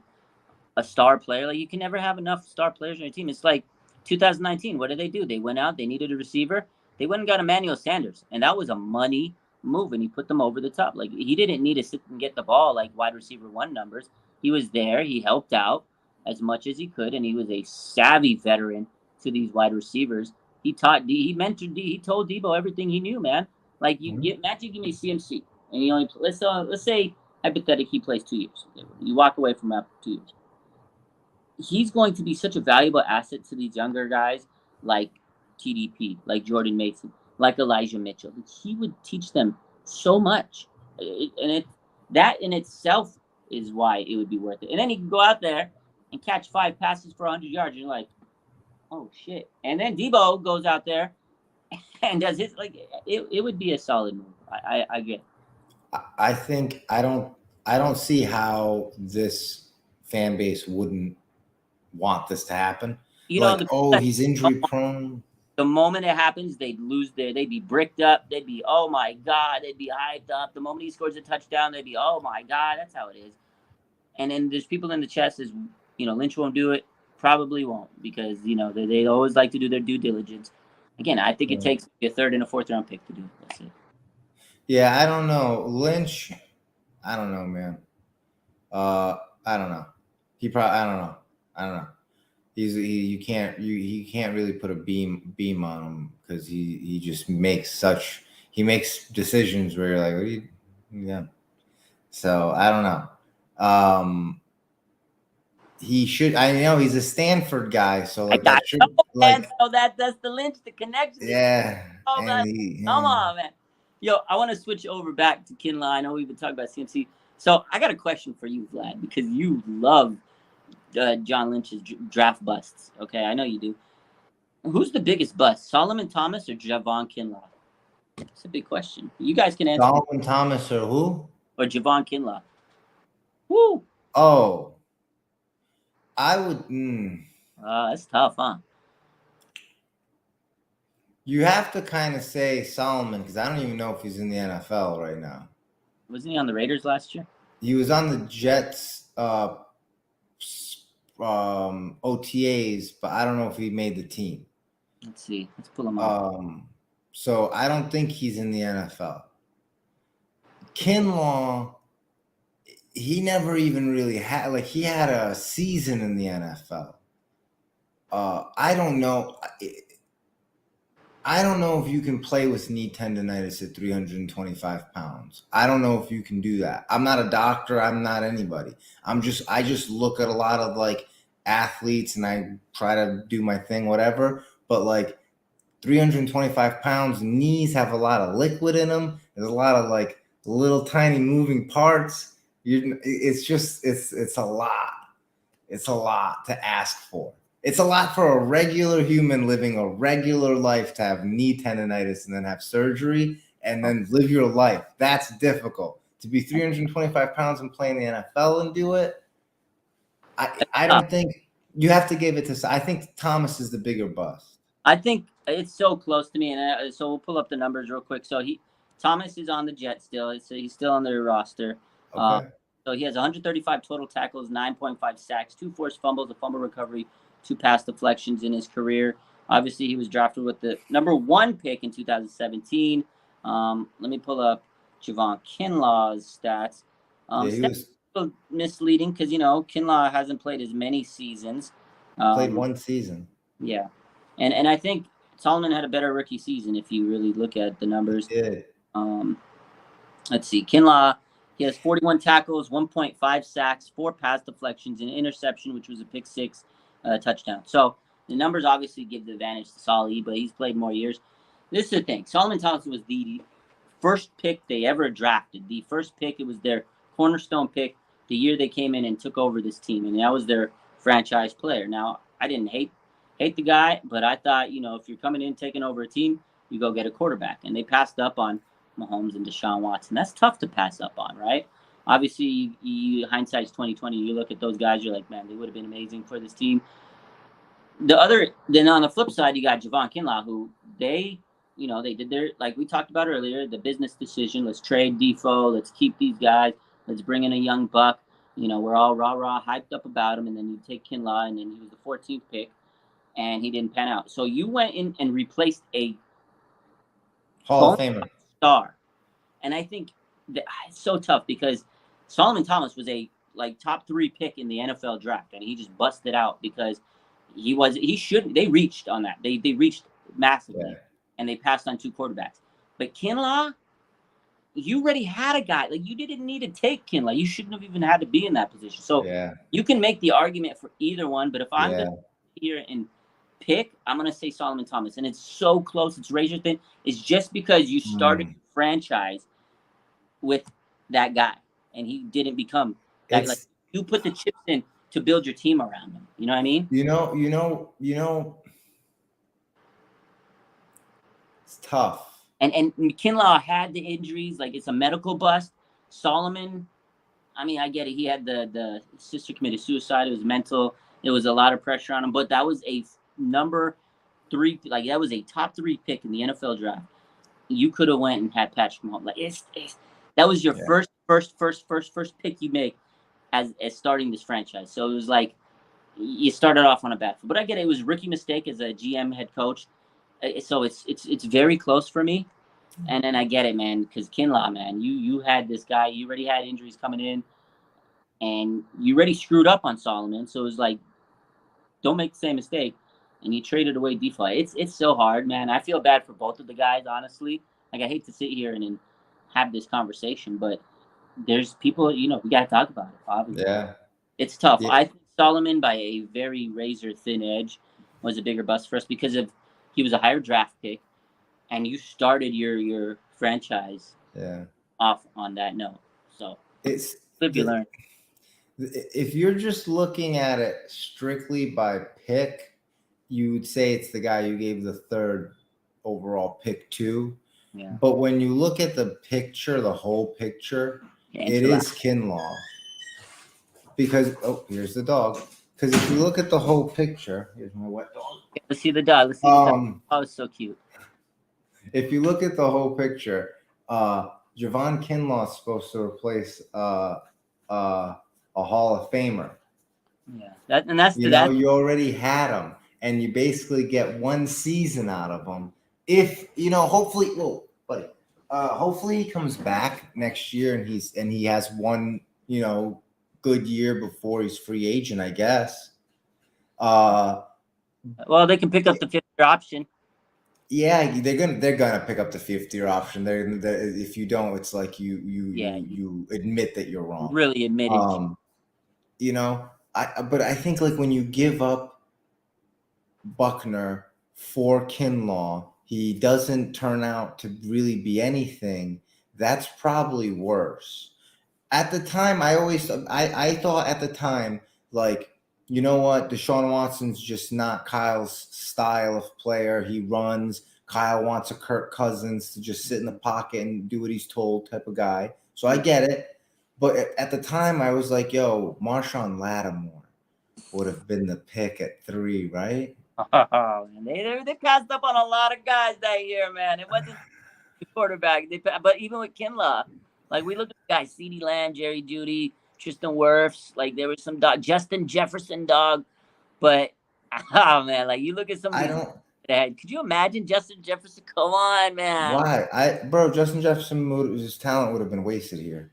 star player. Like, you can never have enough star players on your team. It's like 2019. What did they do? They went out. They needed a receiver. They went and got Emmanuel Sanders, and that was a money move, and he put them over the top. Like, he didn't need to sit and get the ball like wide receiver 1 numbers. He was there. He helped out as much as he could, and he was a savvy veteran to these wide receivers. He mentored he told Debo everything he knew, man. Like, imagine give me CMC, and he only let's say hypothetically he plays 2 years. You walk away from after 2 years. He's going to be such a valuable asset to these younger guys like TDP, like Jordan Mason, like Elijah Mitchell. He would teach them so much, that in itself is why it would be worth it. And then he can go out there and catch 5 passes for 100 yards. You're like, oh shit! And then Debo goes out there and does his it would be a solid move. I get it. I think I don't see how this fan base wouldn't want this to happen. You know, he's injury prone. The moment it happens, they'd be bricked up. They'd be, oh my God, they'd be hyped up. The moment he scores a touchdown, they'd be, oh my God, that's how it is. And then there's people in the chat says, Lynch won't do it. Probably won't, because, they always like to do their due diligence. Again, I think it takes a 3rd and a 4th round pick to do it. That's it. Yeah, I don't know. Lynch, I don't know, man. I don't know. I don't know. You can't really put a beam on him, because he just makes decisions where you're like, what are you? Yeah. So I don't know. He should. I know he's a Stanford guy, so that's the Lynch, the connection. Yeah. Come on, man. Yo, I want to switch over back to Kinlaw. I know we've been talking about CMC. So I got a question for you, Vlad, because you love John Lynch's draft busts. Okay, I know you do. Who's the biggest bust, Solomon Thomas or Javon Kinlaw? That's a big question. You guys can answer. Solomon Thomas or who? Or Javon Kinlaw. Woo. Oh, I would. That's tough, huh? You have to kind of say Solomon, because I don't even know if he's in the NFL right now. Wasn't he on the Raiders last year? He was on the Jets OTAs, but I don't know if he made the team. Let's see. Let's pull him up. So I don't think he's in the NFL. Kinlaw, he never even really had, he had a season in the NFL. I don't know. I don't know if you can play with knee tendonitis at 325 pounds. I don't know if you can do that. I'm not a doctor. I'm not anybody. I just look at a lot of athletes and I try to do my thing, whatever. But 325 pounds, knees have a lot of liquid in them. There's a lot of little tiny moving parts. It's a lot. It's a lot to ask for. It's a lot for a regular human living a regular life to have knee tendonitis and then have surgery and then live your life. That's difficult. To be 325 pounds and play in the NFL and do it, I don't think you have to give it to. I think Thomas is the bigger bust. I think it's so close to me, and so we'll pull up the numbers real quick. So Thomas is on the Jets still, so he's still on their roster. Okay. So he has 135 total tackles, 9.5 sacks, 2 forced fumbles, a fumble recovery, 2 pass deflections in his career. Obviously, he was drafted with the number 1 pick in 2017. Let me pull up Javon Kinlaw's stats. He was misleading because, Kinlaw hasn't played as many seasons. Played 1 season. Yeah. And I think Solomon had a better rookie season if you really look at the numbers. He did. Let's see. Kinlaw, he has 41 tackles, 1.5 sacks, 4 pass deflections, an interception, which was a pick six touchdown. So the numbers obviously give the advantage to Solly, but he's played more years. This is the thing. Solomon Thomas was the first pick they ever drafted. The first pick, it was their cornerstone pick the year they came in and took over this team, and that was their franchise player. Now, I didn't hate the guy, but I thought, if you're coming in taking over a team, you go get a quarterback. And they passed up on Mahomes and Deshaun Watson. That's tough to pass up on, right? Obviously, hindsight's 2020. You look at those guys, you're like, man, they would have been amazing for this team. Then on the flip side, you got Javon Kinlaw, who they did their, like we talked about earlier, the business decision. Let's trade Defoe. Let's keep these guys. Let's bring in a young buck. We're all rah hyped up about him, and then you take Kinlaw, and then he was the 14th pick, and he didn't pan out. So you went in and replaced a Hall of Famer star, and I think that it's so tough because Solomon Thomas was a top 3 pick in the NFL draft, and he just busted out because they reached on that. They reached massively, and they passed on 2 quarterbacks. But Kinlaw, you already had a guy. You didn't need to take Kinlaw. You shouldn't have even had to be in that position. So you can make the argument for either one. But if I'm going to here and pick, I'm going to say Solomon Thomas. And it's so close. It's razor thin. It's just because you started the franchise with that guy, and he didn't become that. You put the chips in to build your team around him. You know what I mean? It's tough. And Kinlaw had the injuries. It's a medical bust. Solomon, I mean, I get it. He had the sister committed suicide. It was mental. It was a lot of pressure on him. But that was a number 3. That was a top 3 pick in the NFL draft. You could have went and had Patrick Mahomes. That was your first pick you make as starting this franchise. So it was you started off on a bad foot. But I get it. It was a rookie mistake as a GM head coach. So it's very close for me. And then I get it, man, because Kinlaw, man, you had this guy, you already had injuries coming in, and you already screwed up on Solomon. So it was don't make the same mistake. And you traded away Defoe. It's so hard, man. I feel bad for both of the guys, honestly. I hate to sit here and have this conversation, but there's people, we got to talk about it, obviously. Yeah. It's tough. Yeah. I think Solomon, by a very razor-thin edge, was a bigger bust for us because he was a higher draft pick, and you started your franchise off on that note. So it's good you learn. If you're just looking at it strictly by pick, you would say it's the guy you gave the 3rd overall pick to. Yeah. But when you look at the picture, the whole picture, it is Kinlaw. Because here's the dog. Because if you look at the whole picture, here's my wet dog. Let's see the dog. Let's see the dog. Oh, it's so cute. If you look at the whole picture, Javon Kinlaw is supposed to replace a Hall of Famer. Yeah, you already had him, and you basically get 1 season out of him. If hopefully, hopefully he comes back next year and he has 1 good year before he's free agent, I guess. Well, they can pick up the 5th-year option. Yeah, they're gonna pick up the 5th-year option. They're if you don't, it's like you admit that you're wrong. Really admit it. But I think when you give up Buckner for Kinlaw, he doesn't turn out to really be anything. That's probably worse. At the time, I thought at the time, you know what? Deshaun Watson's just not Kyle's style of player. He runs. Kyle wants a Kirk Cousins to just sit in the pocket and do what he's told type of guy. So I get it. But at the time, I was like, yo, Marshawn Lattimore would have been the pick at 3, right? Oh, man. They passed up on a lot of guys that year, man. It wasn't the quarterback. But even with Kinlaw, we look at the guys, CeeDee Lamb, Jerry Jeudy, Tristan Wirfs, there was some dog, Justin Jefferson dog, but oh man, you look at some of these could you imagine Justin Jefferson? Come on, man. Why? Justin Jefferson, his talent would have been wasted here.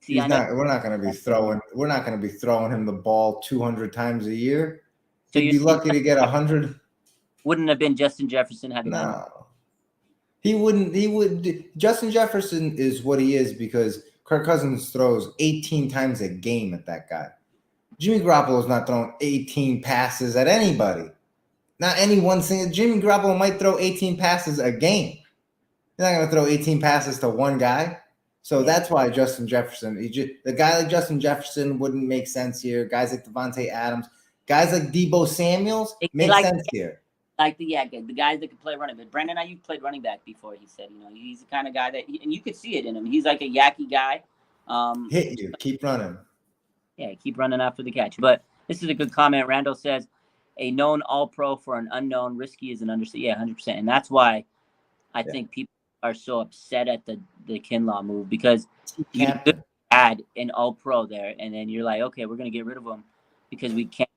We're not going to be throwing him the ball 200 times a year. So he'd be lucky to get 100. Wouldn't have been Justin Jefferson had no. He wouldn't. He would. Justin Jefferson is what he is because Kirk Cousins throws 18 times a game at that guy. Jimmy Garoppolo is not throwing 18 passes at anybody. Not any one single. Jimmy Garoppolo might throw 18 passes a game. You're not going to throw 18 passes to one guy. So that's why Justin Jefferson, the guy like Justin Jefferson wouldn't make sense here. Guys like Devontae Adams, guys like Deebo Samuels make sense here. Like the guys that can play running back. Brandon Ayuk played running back before. He said, he's the kind of guy that, and you could see it in him. He's like a yacky guy. Hit you, keep running. Yeah, keep running after the catch. But this is a good comment. Randall says, a known All-Pro for an unknown risky is an understatement. Yeah, 100%. And that's why I think people are so upset at the Kinlaw move, because you could add an All-Pro there, and then you're like, okay, we're going to get rid of him because we can't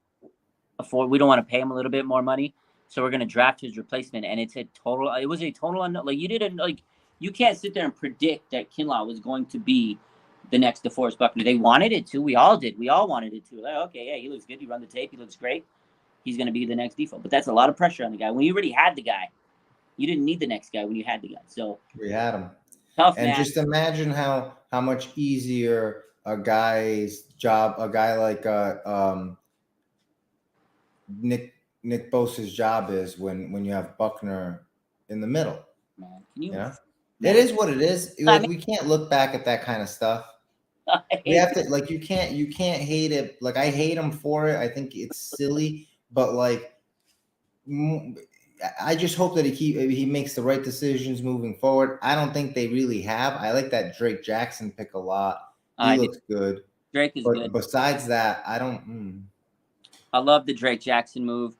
afford. We don't want to pay him a little bit more money, so we're going to draft his replacement. And it was a total unknown. Like, you can't sit there and predict that Kinlaw was going to be the next DeForest Buckner. They wanted it to. We all did. We all wanted it to. Like, okay, yeah, he looks good. You run the tape. He looks great. He's going to be the next default. But that's a lot of pressure on the guy. When you already had the guy, you didn't need the next guy when you had the guy. So we had him. Tough, and man. Just imagine how much easier a guy's job, a guy like Nick Bosa's job is when you have Buckner in the middle. Man, it is what it is. Like, we can't look back at that kind of stuff. We have to, like, you can't hate it. Like, I hate him for it. I think it's silly, but like, I just hope that he makes the right decisions moving forward. I don't think they really have. I like that Drake Jackson pick a lot. He looks good. Drake is good. Besides that, I don't. I love the Drake Jackson move.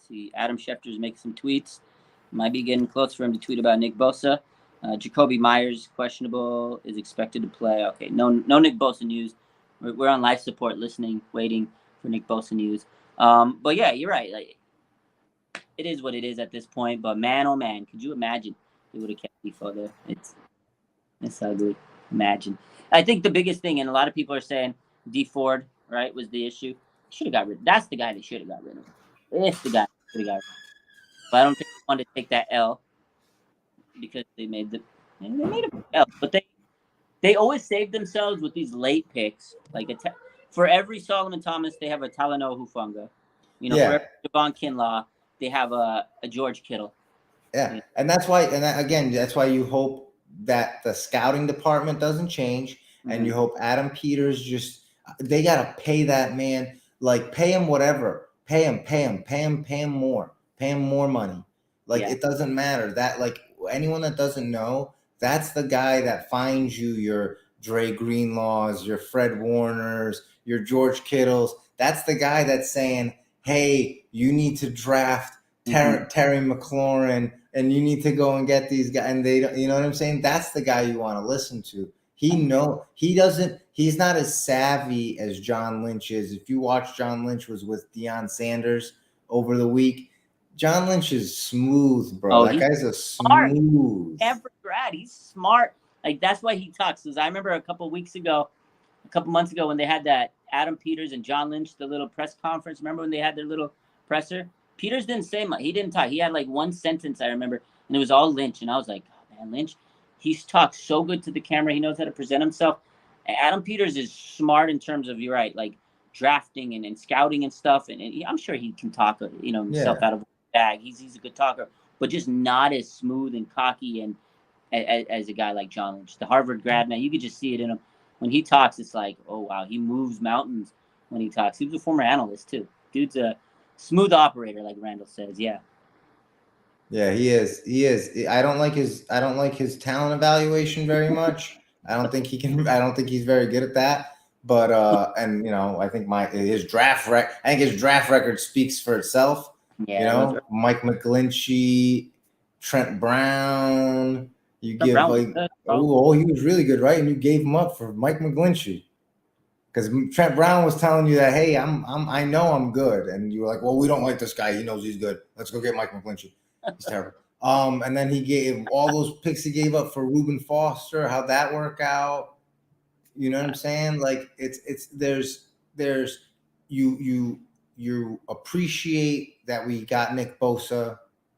See, Adam Schefter's making some tweets. Might be getting close for him to tweet about Nick Bosa. Jacoby Myers, questionable, is expected to play. Okay, no Nick Bosa news. We're on life support, listening, waiting for Nick Bosa news. But yeah, you're right. Like, it is what it is at this point. But man, oh man, could you imagine they would have kept Defoe there? It's ugly. Imagine. I think the biggest thing, and a lot of people are saying D Ford, right, was the issue. Should have got rid. That's the guy they should have got rid of. It's the guy should have got rid of. But I don't think they wanted to take that L because they made a L. But they always save themselves with these late picks. Like for every Solomon Thomas, they have a Talanoa Hufanga. For every Javon Kinlaw, they have a George Kittle. Yeah, and that's why. And that's why you hope that the scouting department doesn't change, and you hope Adam Peters they gotta pay that man. Like, pay him whatever. Pay him more. Pay him more money. Like, it doesn't matter. That, like, anyone that doesn't know, that's the guy that finds you your Dre Greenlaws, your Fred Warners, your George Kittles. That's the guy that's saying, hey, you need to draft Terry McLaurin, and you need to go and get these guys. And they don't, you know what I'm saying? That's the guy you want to listen to. He's not as savvy as John Lynch is. If you watch, John Lynch was with Deion Sanders over the week. John Lynch is smooth, bro. That guy's a smooth. Stanford grad. He's smart. Like, that's why he talks. Because I remember a couple months ago, when they had that Adam Peters and John Lynch, the little press conference. Remember when they had their little presser? Peters didn't say much. He didn't talk. He had like one sentence, I remember, and it was all Lynch. And I was like, oh, man, Lynch, he's talked so good to the camera. He knows how to present himself. And Adam Peters is smart in terms of, you're right, like drafting and scouting and stuff. And I'm sure he can talk, himself out of the bag. He's a good talker, but just not as smooth and cocky and as a guy like John Lynch, the Harvard grad, man. You could just see it in him when he talks. It's like, oh wow, he moves mountains when he talks. He was a former analyst too. Dude's a smooth operator, like Randall says. Yeah, he is. I don't like his talent evaluation very much. I don't think he's very good at that. But I think his draft record speaks for itself. Yeah, Mike McGlinchey, Trent Brown. He was really good, right? And you gave him up for Mike McGlinchey because Trent Brown was telling you that, hey, I know I'm good, and you were like, well, we don't like this guy. He knows he's good. Let's go get Mike McGlinchey. He's terrible. And then he gave all those picks he gave up for Reuben Foster. How'd that work out? You know what I'm saying? Like, you appreciate that we got Nick Bosa.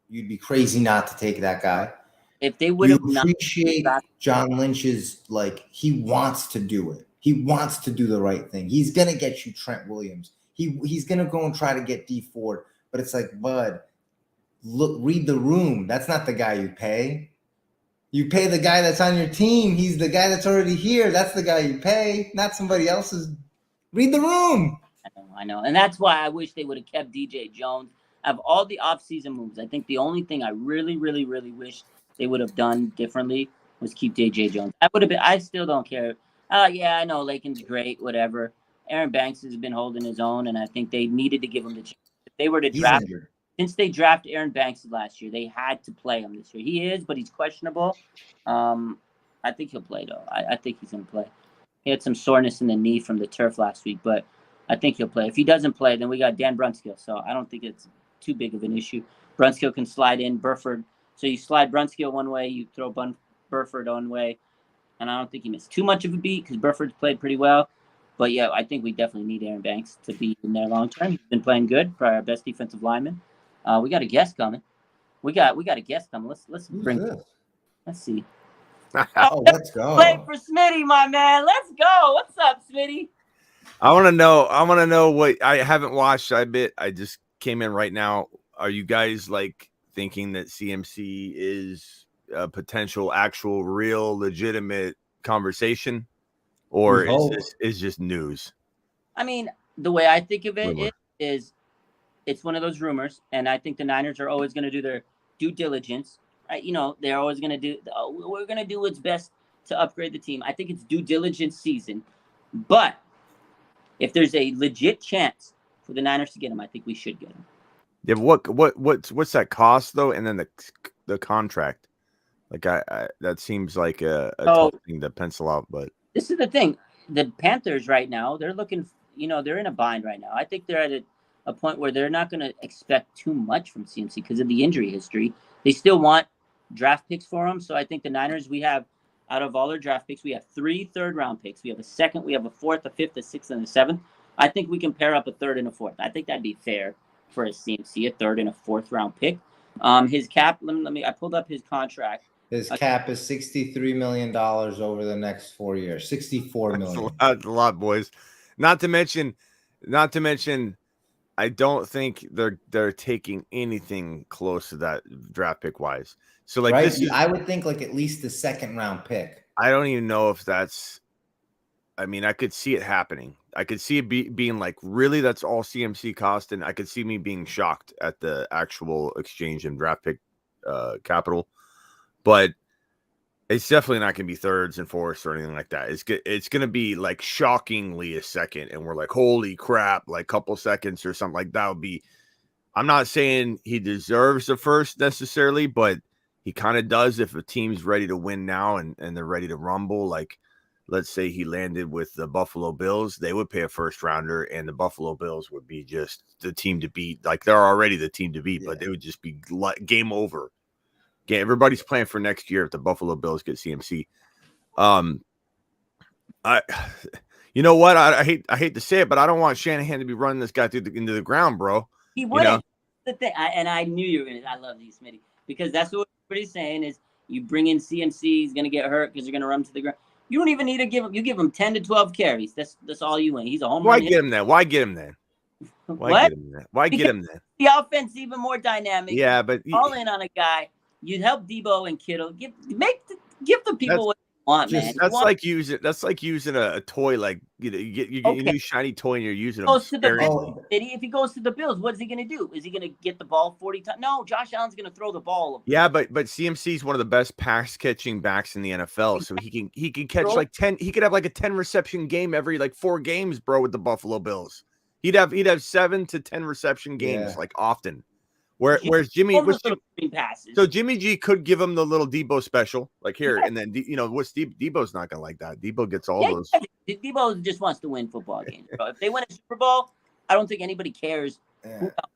you'd be crazy not to take that guy. If they would have not appreciate John Lynch's, like, he wants to do it. He wants to do the right thing. He's gonna get you Trent Williams. He's gonna go and try to get D Ford. But it's like, bud, look, read the room. That's not the guy you pay. You pay the guy that's on your team. He's the guy that's already here. That's the guy you pay, not somebody else's. Read the room. I know. And that's why I wish they would have kept DJ Jones. Of all the offseason moves, I think the only thing I really, really, really wish they would have done differently was keep DJ Jones. I still don't care. Yeah, I know Lakin's great, whatever. Aaron Banks has been holding his own, and I think they needed to give him the chance. If they were to draft, since they drafted Aaron Banks last year, they had to play him this year. He is, but he's questionable. I think he'll play, though. I think he's going to play. He had some soreness in the knee from the turf last week, but I think he'll play. If he doesn't play, then we got Dan Brunskill, so I don't think it's too big of an issue. Brunskill can slide in. Burford. So you slide Brunskill one way, you throw Burford one way, and I don't think he missed too much of a beat because Burford's played pretty well. But, yeah, I think we definitely need Aaron Banks to be in there long term. He's been playing good, probably our best defensive lineman. We got a guest coming. We got a guest coming. Let's bring this? Let's see. Let's go. Play for Smitty, my man. Let's go. What's up, Smitty? I want to know what I haven't watched. I just came in right now. Are you guys like thinking that CMC is a potential, actual, real, legitimate conversation, or is this just news? I mean, the way I think of it is it's one of those rumors, and I think the Niners are always going to do their due diligence. Right? You know, they're always going to do. We're going to do what's best to upgrade the team. I think it's due diligence season, but if there's a legit chance for the Niners to get him, I think we should get him. Yeah, what's that cost though? And then the contract, like that seems like a tough thing to pencil out. But this is the thing: the Panthers right now, they're looking. They're in a bind right now. I think they're at a point where they're not going to expect too much from CMC because of the injury history. They still want draft picks for him. So I think the Niners, we have, out of all our draft picks, we have 3 third-round picks. We have a second, we have a fourth, a fifth, a sixth, and a seventh. I think we can pair up a third and a fourth. I think that'd be fair for a CMC, a third and a fourth-round pick. His cap, I pulled up his contract. His cap is $63 million over the next 4 years. $64 million. That's a lot, boys. Not to mention, I don't think they're taking anything close to that draft pick wise. So like I would think like at least the second round pick. I don't even know if that's. I mean, I could see it happening. I could see it being like, really, that's all CMC cost, and I could see me being shocked at the actual exchange and draft pick capital. But it's definitely not going to be thirds and fourths or anything like that. It's going to be like shockingly a second, and we're like, holy crap, like couple seconds or something like that would be. I'm not saying he deserves the first necessarily, but he kind of does if a team's ready to win now and they're ready to rumble. Like, let's say he landed with the Buffalo Bills, they would pay a first rounder, and the Buffalo Bills would be just the team to beat. Like, they're already the team to beat, but they would just be game over. Yeah, everybody's playing for next year if the Buffalo Bills get CMC. You know what? I hate to say it, but I don't want Shanahan to be running this guy into the ground, bro. He wouldn't. The thing, I knew you were gonna. I love you, Smitty, because that's what everybody's saying is you bring in CMC, he's gonna get hurt because you're gonna run him to the ground. You don't even need to give him. You give him 10 to 12 carries. That's all you win. He's a home run. Why get him then? Why get him then? What? Why get him then? The offense even more dynamic. Yeah, but all in on a guy. You'd help Debo and Kittle. Give the people what they want, man. That's like using a toy. Like you get a new shiny toy and you're using it. If he goes to the Bills, what is he going to do? Is he going to get the ball 40 times? No, Josh Allen's going to throw the ball. Yeah, but CMC is one of the best pass catching backs in the NFL. So he can catch like 10. He could have like a 10 reception game every like 4 games, bro. With the Buffalo Bills, he'd have 7 to 10 reception games like often. Whereas Jimmy G could give him the little Debo special, like here, and then what's Debo's not gonna like that. Debo gets all those. Debo just wants to win football games, bro. If they win a Super Bowl, I don't think anybody cares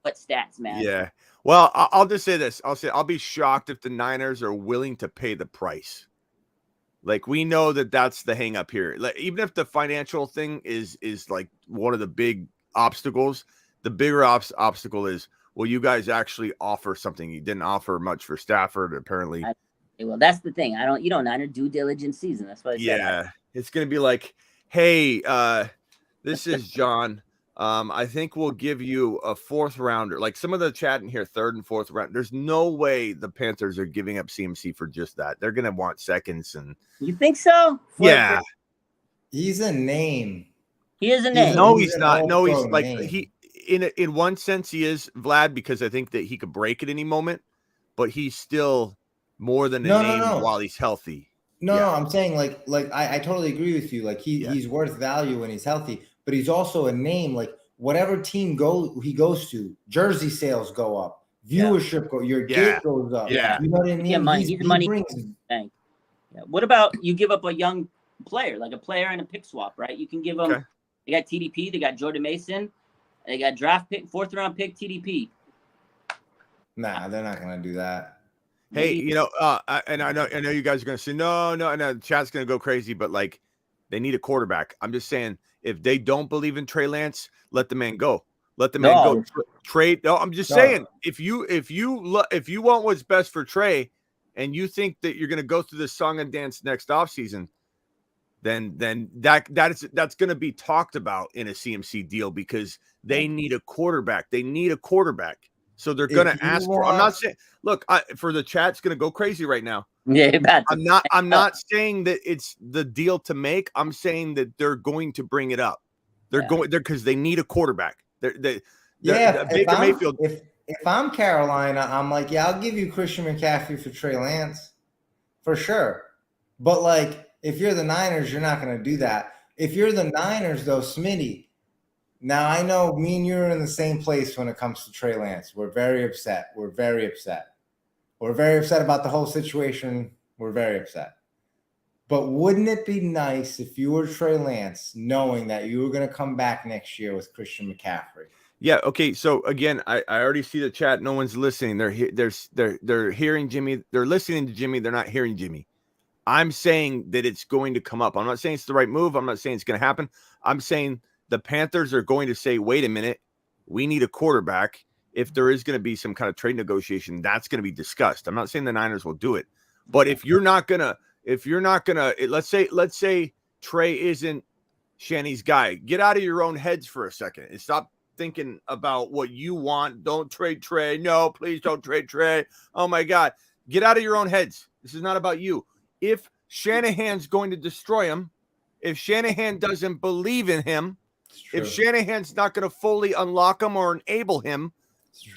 what stats, man. Yeah. Well, I'll just say this. I'll be shocked if the Niners are willing to pay the price. Like, we know that's the hang up here. Like, even if the financial thing is like one of the big obstacles, the bigger obstacle is, will you guys actually offer something? You didn't offer much for Stafford, apparently. Well, that's the thing. You don't Niner due diligence season. That's what I said. Yeah, it's gonna be like, hey, this is John. I think we'll give you a 4th rounder. Like some of the chat in here, 3rd and 4th round. There's no way the Panthers are giving up CMC for just that. They're gonna want seconds. And you think so? Yeah, he's a name. He is a name. No, he's not. No, he's like name. in one sense he is, Vlad, because I think that he could break at any moment, but he's still more than a name while he's healthy. No, I'm saying like I totally agree with you. Like he's worth value when he's healthy, but he's also a name. Like whatever team he goes to, jersey sales go up, viewership your gate goes up. Yeah, you know what I mean. Yeah, money. He money. brings. Yeah. What about you give up a young player, like a player and a pick swap, right? You can give them. Okay. They got TDP. They got Jordan Mason. They got draft pick, 4th round pick TDP. Nah, they're not gonna do that. Hey, you know, and I know you guys are gonna say no, and the chat's gonna go crazy, but like they need a quarterback. I'm just saying, if they don't believe in Trey Lance, let the man go. Let the man go. Trade. No, I'm just saying, if you want what's best for Trey, and you think that you're gonna go through this song and dance next offseason, then that's going to be talked about in a CMC deal because they need a quarterback. They need a quarterback. So they're going to ask for. I'm not saying. Look, for the chat's going to go crazy right now. Yeah, I'm not saying that it's the deal to make. I'm saying that they're going to bring it up. They're going there because they need a quarterback. Baker Mayfield. If I'm Carolina, I'm like, yeah, I'll give you Christian McCaffrey for Trey Lance, for sure. But like, if you're the Niners, you're not going to do that. If you're the Niners, though, Smitty, now I know me and you are in the same place when it comes to Trey Lance. We're very upset. We're very upset. We're very upset about the whole situation. We're very upset. But wouldn't it be nice if you were Trey Lance, knowing that you were going to come back next year with Christian McCaffrey? Yeah. Okay. So again, I already see the chat. No one's listening. They're hearing Jimmy. They're listening to Jimmy. They're not hearing Jimmy. I'm saying that it's going to come up. I'm not saying it's the right move. I'm not saying it's going to happen. I'm saying the Panthers are going to say, wait a minute, we need a quarterback. If there is going to be some kind of trade negotiation, that's going to be discussed. I'm not saying the Niners will do it, but if you're not gonna, let's say Trey isn't Shanny's guy, get out of your own heads for a second and stop thinking about what you want. Don't trade Trey. No, please don't trade Trey. Oh my God, get out of your own heads. This is not about you. If Shanahan's going to destroy him, if Shanahan doesn't believe in him, if Shanahan's not going to fully unlock him or enable him,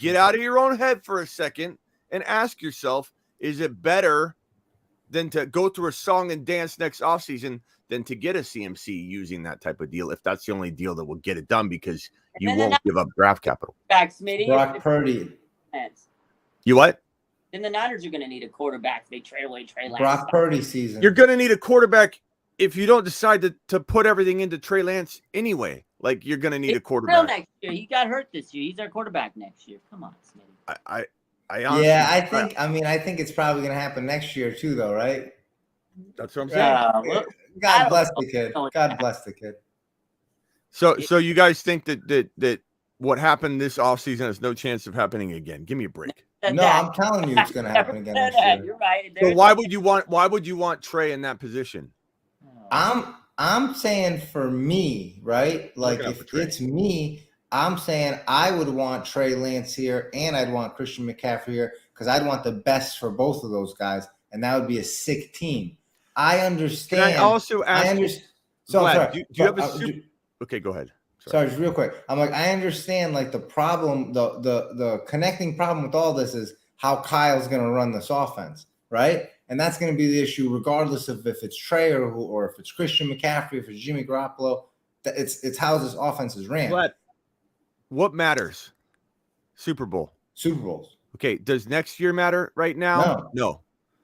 get out of your own head for a second and ask yourself, is it better than to go through a song and dance next offseason than to get a CMC using that type of deal if that's the only deal that will get it done because you won't give up draft capital? Back, Smitty. Brock Purdy. You what? Then the Niners are going to need a quarterback if they trade away Trey Lance. Brock Purdy season. You're going to need a quarterback if you don't decide to put everything into Trey Lance anyway. Like, you're going to need a quarterback. Next year. He got hurt this year. He's our quarterback next year. Come on, Smitty. I honestly, I think it's probably going to happen next year too, though, right? That's what I'm saying. God bless the kid. God bless the kid. So you guys think that what happened this offseason has no chance of happening again? Give me a break. No, I'm telling you it's going to happen again next year. You're right. So why would you want Trey in that position? I'm saying for me, right? Like if it's me, I'm saying I would want Trey Lance here and I'd want Christian McCaffrey here because I'd want the best for both of those guys, and that would be a sick team. I understand. Can I also ask you, so Vlad, sorry. do you have a okay, go ahead. Sorry, just real quick. I'm like, I understand like the problem, the connecting problem with all this is how Kyle's going to run this offense, right? And that's going to be the issue, regardless of if it's Trey or if it's Christian McCaffrey, if it's Jimmy Garoppolo. It's how this offense is ran. What matters? Super Bowl. Super Bowls. Okay. Does next year matter right now? No.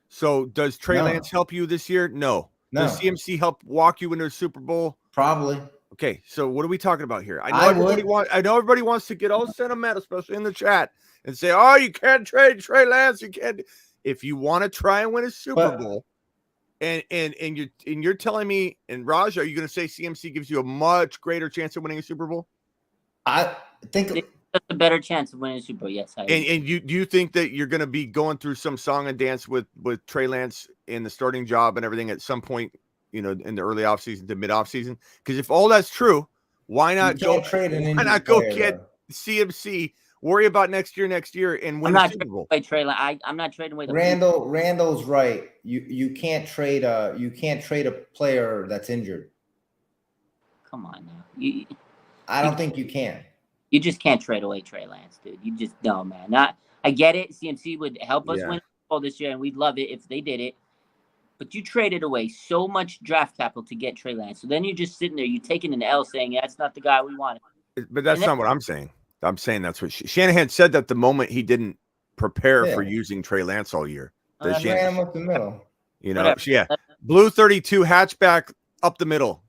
So does Trey Lance help you this year? No. Does CMC help walk you into a Super Bowl? Probably. Okay, so what are we talking about here? I know everybody wants to get all sentimental, especially in the chat, and say, "Oh, you can't trade Trey Lance. You can't." If you want to try and win a Super Bowl, and you're telling me, and Raj, are you going to say CMC gives you a much greater chance of winning a Super Bowl? I think That's a better chance of winning the Super Bowl. Yes, I agree. And do you think that you're going to be going through some song and dance with Trey Lance in the starting job and everything at some point, in the early offseason to mid offseason? Because if all that's true, why not go trade an why not injured go player, get though. CMC, worry about next year, and win I'm a not Super Bowl? trading away Trey Lance. I'm not trading away the Randall's right. You can't trade a player that's injured. Come on now. I don't think you can. You just can't trade away Trey Lance, dude. You just don't, man. I get it. CMC would help us win the Super Bowl this year, and we'd love it if they did it. But you traded away so much draft capital to get Trey Lance. So then you're just sitting there, you're taking an L saying, that's not the guy we wanted. But that's not what I'm saying. I'm saying that's what Shanahan said that the moment he didn't prepare for using Trey Lance all year. Ran him up the middle. Blue 32 hatchback up the middle.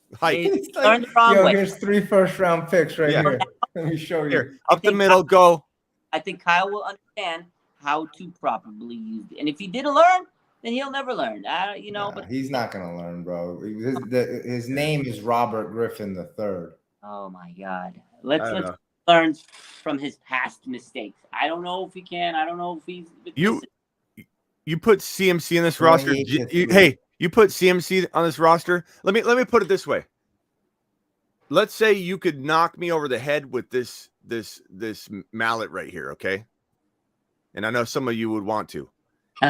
He's like, the wrong way. Here's 3 first-round picks right here. Let me show you. Here, up the middle, go. I think Kyle will understand how to properly use it. And if he didn't learn, then he'll never learn. But he's not going to learn, bro. His name is Robert Griffin III. Oh, my God. Let's learn from his past mistakes. I don't know if he can. I don't know if he's – You put CMC in this roster. You put CMC on this roster. Let me put it this way. Let's say you could knock me over the head with this mallet right here, okay? And I know some of you would want to.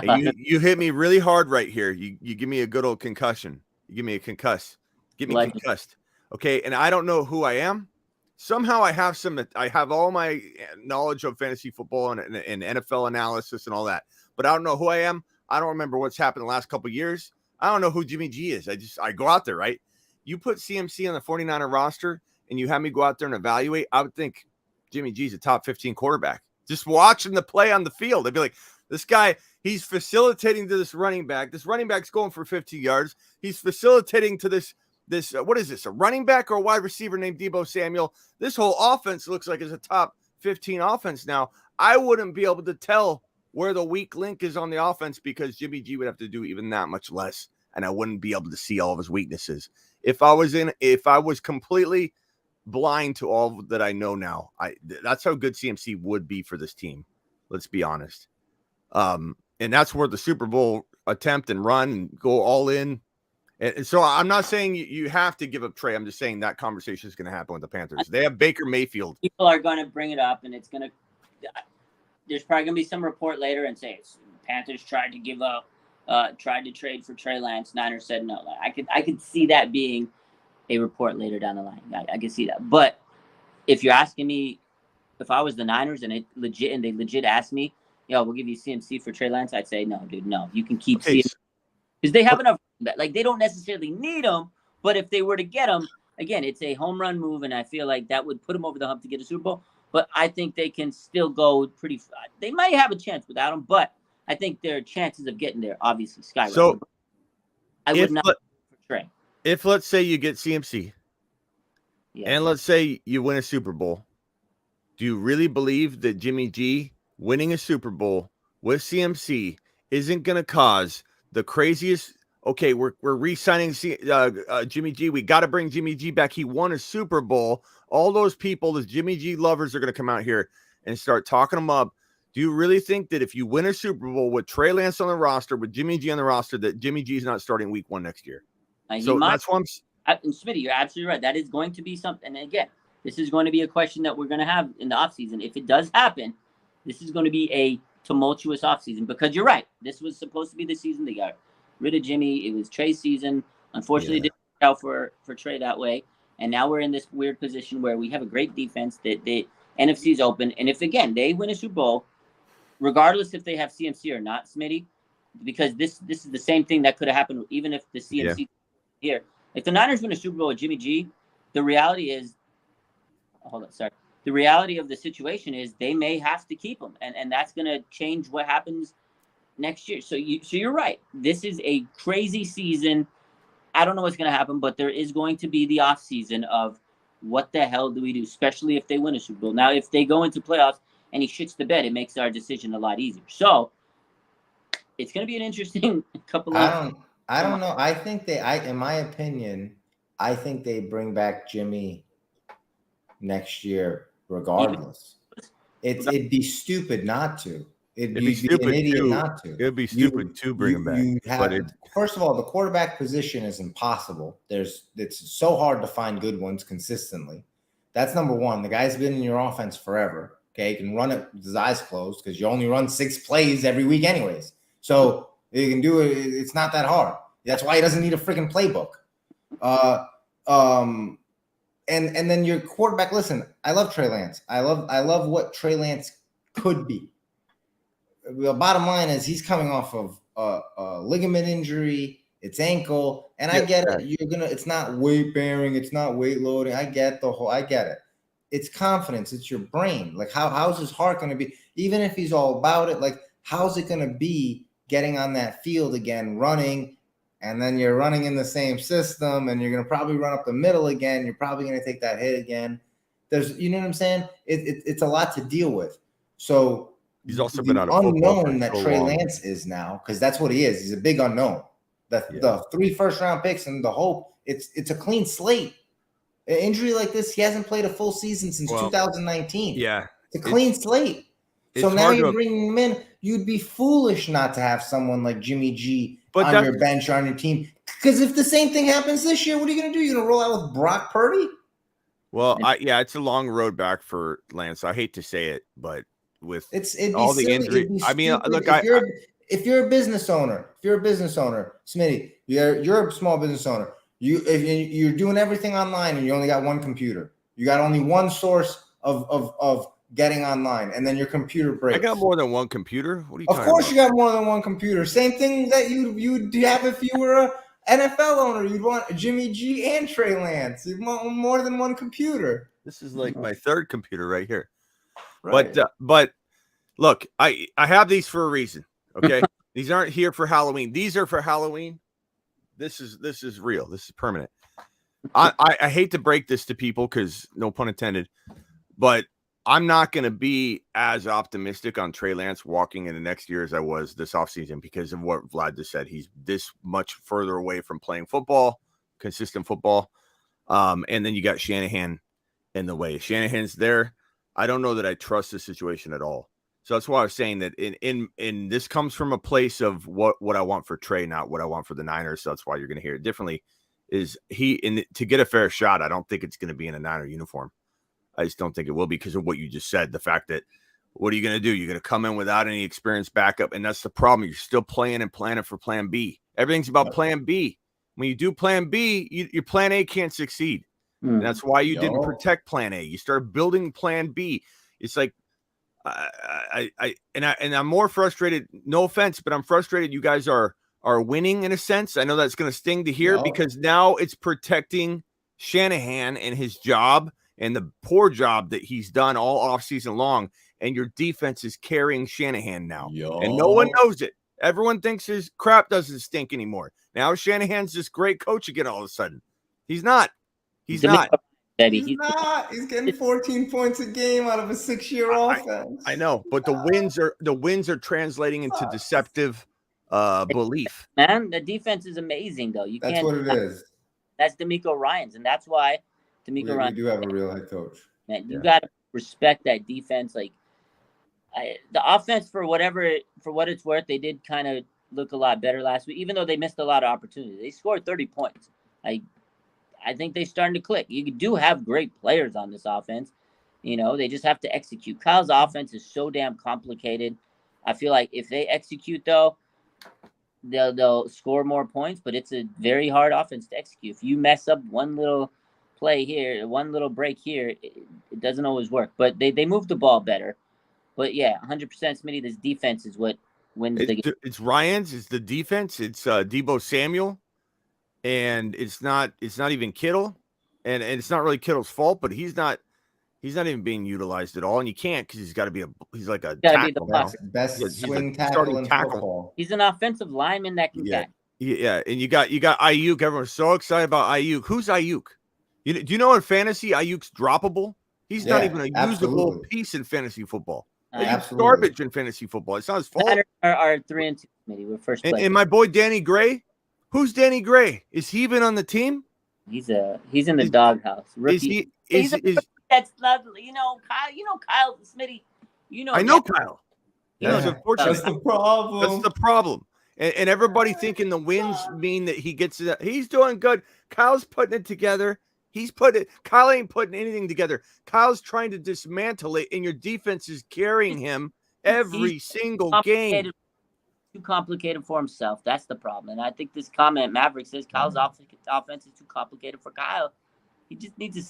You hit me really hard right here. You give me a good old concussion. You give me a concuss. Get me concussed. Okay, and I don't know who I am. Somehow I have all my knowledge of fantasy football and NFL analysis and all that. But I don't know who I am. I don't remember what's happened the last couple of years. I don't know who Jimmy G is. I go out there, right? You put CMC on the 49er roster and you have me go out there and evaluate, I would think Jimmy G's a top 15 quarterback. Just watching the play on the field, I'd be like, this guy, he's facilitating to this running back. This running back's going for 50 yards. He's facilitating to this what is this, a running back or a wide receiver named Deebo Samuel? This whole offense looks like it's a top 15 offense now. I wouldn't be able to tell where the weak link is on the offense because Jimmy G would have to do even that much less, and I wouldn't be able to see all of his weaknesses. If I was completely blind to all that I know now, that's how good CMC would be for this team. Let's be honest. And that's where the Super Bowl attempt and run and go all in. And so I'm not saying you have to give up Trey. I'm just saying that conversation is going to happen with the Panthers. They have Baker Mayfield. People are going to bring it up, and it's going to – there's probably going to be some report later and say Panthers tried to give up, tried to trade for Trey Lance. Niners said no. I could see that being a report later down the line. I could see that. But if you're asking me if I was the Niners and they legit asked me, we'll give you CMC for Trey Lance, I'd say, no, dude, no. You can keep CMC. Because they have enough. Like, they don't necessarily need him, but if they were to get him, again, it's a home run move, and I feel like that would put him over the hump to get a Super Bowl. But I think they can still go pretty – they might have a chance without him, but I think their chances of getting there obviously skyrocket. So I would not for Trey. If, let's say, you get CMC, and let's say you win a Super Bowl, do you really believe that Jimmy G winning a Super Bowl with CMC isn't going to cause the craziest – okay, we're re-signing Jimmy G. We got to bring Jimmy G back. He won a Super Bowl. All those people, the Jimmy G lovers, are going to come out here and start talking him up. Do you really think that if you win a Super Bowl with Trey Lance on the roster, with Jimmy G on the roster, that Jimmy G is not starting week 1 next year? So that's why and Smitty, you're absolutely right. That is going to be something. And again, this is going to be a question that we're going to have in the offseason. If it does happen, this is going to be a tumultuous offseason because you're right. This was supposed to be the season they got rid of Jimmy. It was Trey's season. Unfortunately, it didn't work out for Trey that way. And now we're in this weird position where we have a great defense that the NFC is open. And if, again, they win a Super Bowl, regardless if they have CMC or not, Smitty, because this is the same thing that could have happened even if the CMC here. If the Niners win a Super Bowl with Jimmy G, the reality is the reality of the situation is they may have to keep him. And that's going to change what happens next year. So you're right. This is a crazy season. I don't know what's going to happen, but there is going to be the off season of what the hell do we do, especially if they win a Super Bowl. Now, if they go into playoffs and he shits the bed, it makes our decision a lot easier. So it's going to be an interesting couple of. I don't know. I think in my opinion, I think they bring back Jimmy next year regardless. It'd be stupid not to. It'd be stupid an idiot to, not to. It'd be stupid to bring him back. First of all, the quarterback position is impossible. It's so hard to find good ones consistently. That's number one. The guy's been in your offense forever. Okay, he can run it with his eyes closed because you only run 6 plays every week anyways. So you can do it. It's not that hard. That's why he doesn't need a freaking playbook. And then your quarterback. Listen, I love Trey Lance. I love what Trey Lance could be. The bottom line is he's coming off of a ligament injury. It's ankle, and I get it. It's not weight bearing. It's not weight loading. I get it. It's confidence. It's your brain. Like how's his heart going to be? Even if he's all about it, like how's it going to be getting on that field again, running? And then you're running in the same system, and you're going to probably run up the middle again. You're probably going to take that hit again. You know what I'm saying? It's a lot to deal with. So he's also been on a unknown that Trey Lance is now, because that's what he is. He's a big unknown. The 3 first-round picks and the hope. It's a clean slate. An injury like this, he hasn't played a full season since 2019. Yeah, it's a clean slate. So now you're bringing him in. You'd be foolish not to have someone like Jimmy G on your bench or on your team. Because if the same thing happens this year, what are you going to do? You're going to roll out with Brock Purdy? Well, it's a long road back for Lance. I hate to say it, but with all the injury, I mean, look, if you're a business owner, Smitty, you're a small business owner. If you're doing everything online and you only got one computer, you got only one source of getting online, and then your computer breaks. I got more than one computer. What are you talking about? Of course, you got more than one computer. Same thing that you'd have if you were a NFL owner. You'd want Jimmy G and Trey Lance. You'd want more than one computer. This is like my third computer right here. Right. But look, I have these for a reason. Okay, these aren't here for Halloween. These are for Halloween. This is real. This is permanent. I hate to break this to people because no pun intended, but I'm not going to be as optimistic on Trey Lance walking into next year as I was this offseason because of what Vlad just said. He's this much further away from playing football, consistent football. And then you got Shanahan in the way. Shanahan's there. I don't know that I trust the situation at all. So that's why I was saying that in this comes from a place of what I want for Trey, not what I want for the Niners. So that's why you're going to hear it differently. Is to get a fair shot, I don't think it's going to be in a Niner uniform. I just don't think it will be because of what you just said. The fact that what are you going to do? You're going to come in without any experience backup. And that's the problem. You're still playing and planning for plan B. Everything's about plan B. When you do plan B, your plan A can't succeed. And that's why you didn't protect plan A. You started building plan B. It's like, I'm more frustrated. No offense, but I'm frustrated. You guys are winning in a sense. I know that's going to sting to hear because now it's protecting Shanahan and his job and the poor job that he's done all offseason long. And your defense is carrying Shanahan now. And no one knows it. Everyone thinks his crap doesn't stink anymore. Now Shanahan's this great coach again all of a sudden. He's not. He's not. He's not. He's getting 14 points a game out of a 6-year offense. I know, but the wins are translating into deceptive belief. Man, the defense is amazing, though. That's what it is. That's Demeco Ryans, and that's why Demeco Ryans. We do have a real head coach. Man, you got to respect that defense. Like the offense, for what it's worth, they did kind of look a lot better last week, even though they missed a lot of opportunities. They scored 30 points. I think they're starting to click. You do have great players on this offense. You know, they just have to execute. Kyle's offense is so damn complicated. I feel like if they execute, though, they'll score more points, but it's a very hard offense to execute. If you mess up one little play here, one little break here, it doesn't always work. But they move the ball better. But, yeah, 100% Smitty, this defense is what wins the game. It's Ryans. It's the defense. It's Deebo Samuel. And it's not even Kittle, and it's not really Kittle's fault, but he's not even being utilized at all, and you can't because he's like a tackle now. Best swing tackle in football. He's an offensive lineman that can catch. Yeah, and you got Ayuk. Everyone's so excited about Ayuk. Who's Ayuk? Do you know in fantasy Ayuk's droppable? He's not even a usable piece in fantasy football. He's garbage in fantasy football. It's not his fault. Are 3-2. Maybe we're first. And my boy Danny Gray. Who's Danny Gray? Is he even on the team? He's in the doghouse. Is That's not, Kyle. Kyle Smitty. I know Kyle. That's unfortunate. That's the problem. That's the problem. And everybody thinking the wins mean that he gets it. He's doing good. Kyle's putting it together. Kyle ain't putting anything together. Kyle's trying to dismantle it, and your defense is carrying him every single game. Too complicated for himself. That's the problem. And I think this comment Maverick says Kyle's offense is too complicated for Kyle. He just needs to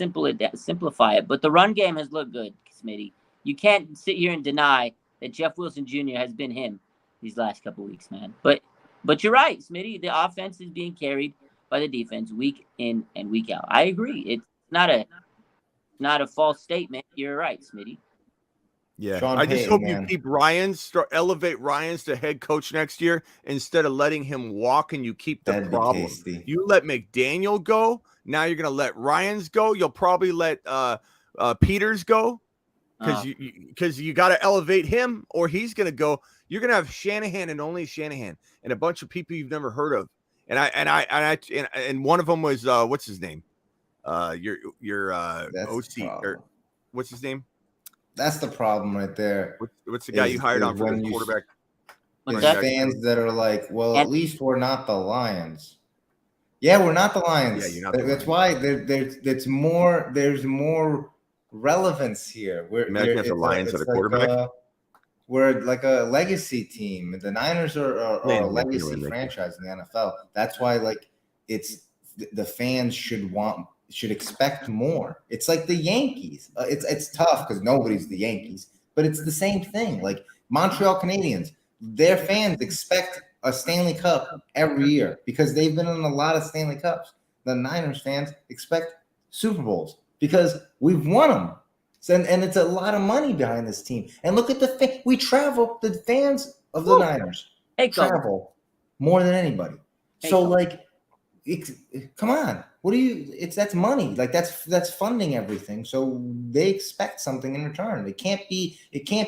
simplify it. But the run game has looked good, Smitty. You can't sit here and deny that Jeff Wilson Jr. has been him these last couple weeks, man. But you're right, Smitty. The offense is being carried by the defense week in and week out. I agree. It's not a false statement. You're right, Smitty. Yeah, I just hope you keep elevate Ryans to head coach next year instead of letting him walk, and you keep the problem. You let McDaniel go. Now you're going to let Ryans go. You'll probably let Peters go because you got to elevate him, or he's going to go. You're going to have Shanahan and only Shanahan and a bunch of people you've never heard of. And one of them was what's his name? Your OC or what's his name? That's the problem right there. What's the guy you hired on for the quarterback? There's fans that are like, well, at least we're not the Lions. Yeah, we're not the Lions. Yeah, you're not. That's why there's more relevance here. Imagine if the Lions had a quarterback. We're like a legacy team. The Niners are a legacy franchise in the NFL. That's why, it's the fans should expect more. It's like the Yankees. It's tough because nobody's the Yankees, but it's the same thing. Like Montreal Canadiens, their fans expect a Stanley Cup every year because they've been in a lot of Stanley Cups. The Niners fans expect Super Bowls because we've won them. And it's a lot of money behind this team. And look at we travel. The fans of the Niners travel more than anybody. Come on. That's money. That's funding everything. So they expect something in return. It can't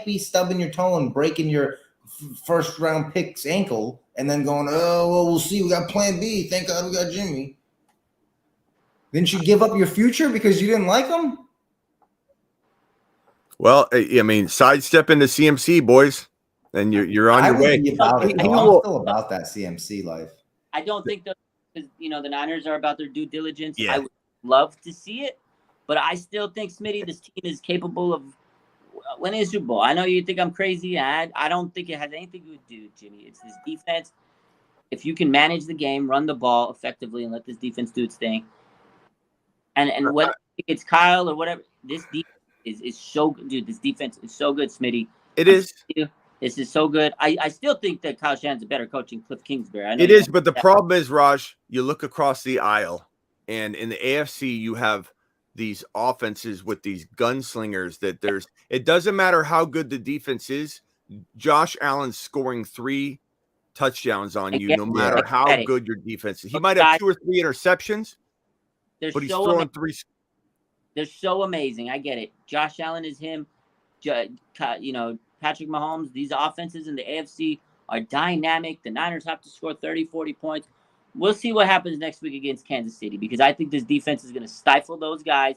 be stubbing your toe and breaking your first round pick's ankle and then going, oh, well, we'll see. We got plan B. Thank God we got Jimmy. Didn't you give up your future because you didn't like him? Well, I mean, sidestep into CMC, boys, and you're on your way. I'm still about that CMC life. I don't think because the Niners are about their due diligence. Yeah. I would love to see it, but I still think, Smitty, this team is capable of winning a Super Bowl. I know you think I'm crazy. I don't think it has anything to do, Jimmy. It's this defense. If you can manage the game, run the ball effectively, and let this defense do its thing, and whether it's Kyle or whatever, this defense is so good, dude. This defense is so good, Smitty. It is. This is so good. I still think that Kyle Shanahan's a better coach than Cliff Kingsbury. It is, but the problem is, Raj, you look across the aisle, and in the AFC, you have these offenses with these gunslingers that it doesn't matter how good the defense is. Josh Allen's scoring 3 touchdowns on you, no matter how good your defense is. He might have 2 or 3 interceptions, but he's throwing 3. They're so amazing. I get it. Josh Allen is him. Patrick Mahomes. These offenses in the AFC are dynamic. The Niners have to score 30, 40 points. We'll see what happens next week against Kansas City because I think this defense is going to stifle those guys.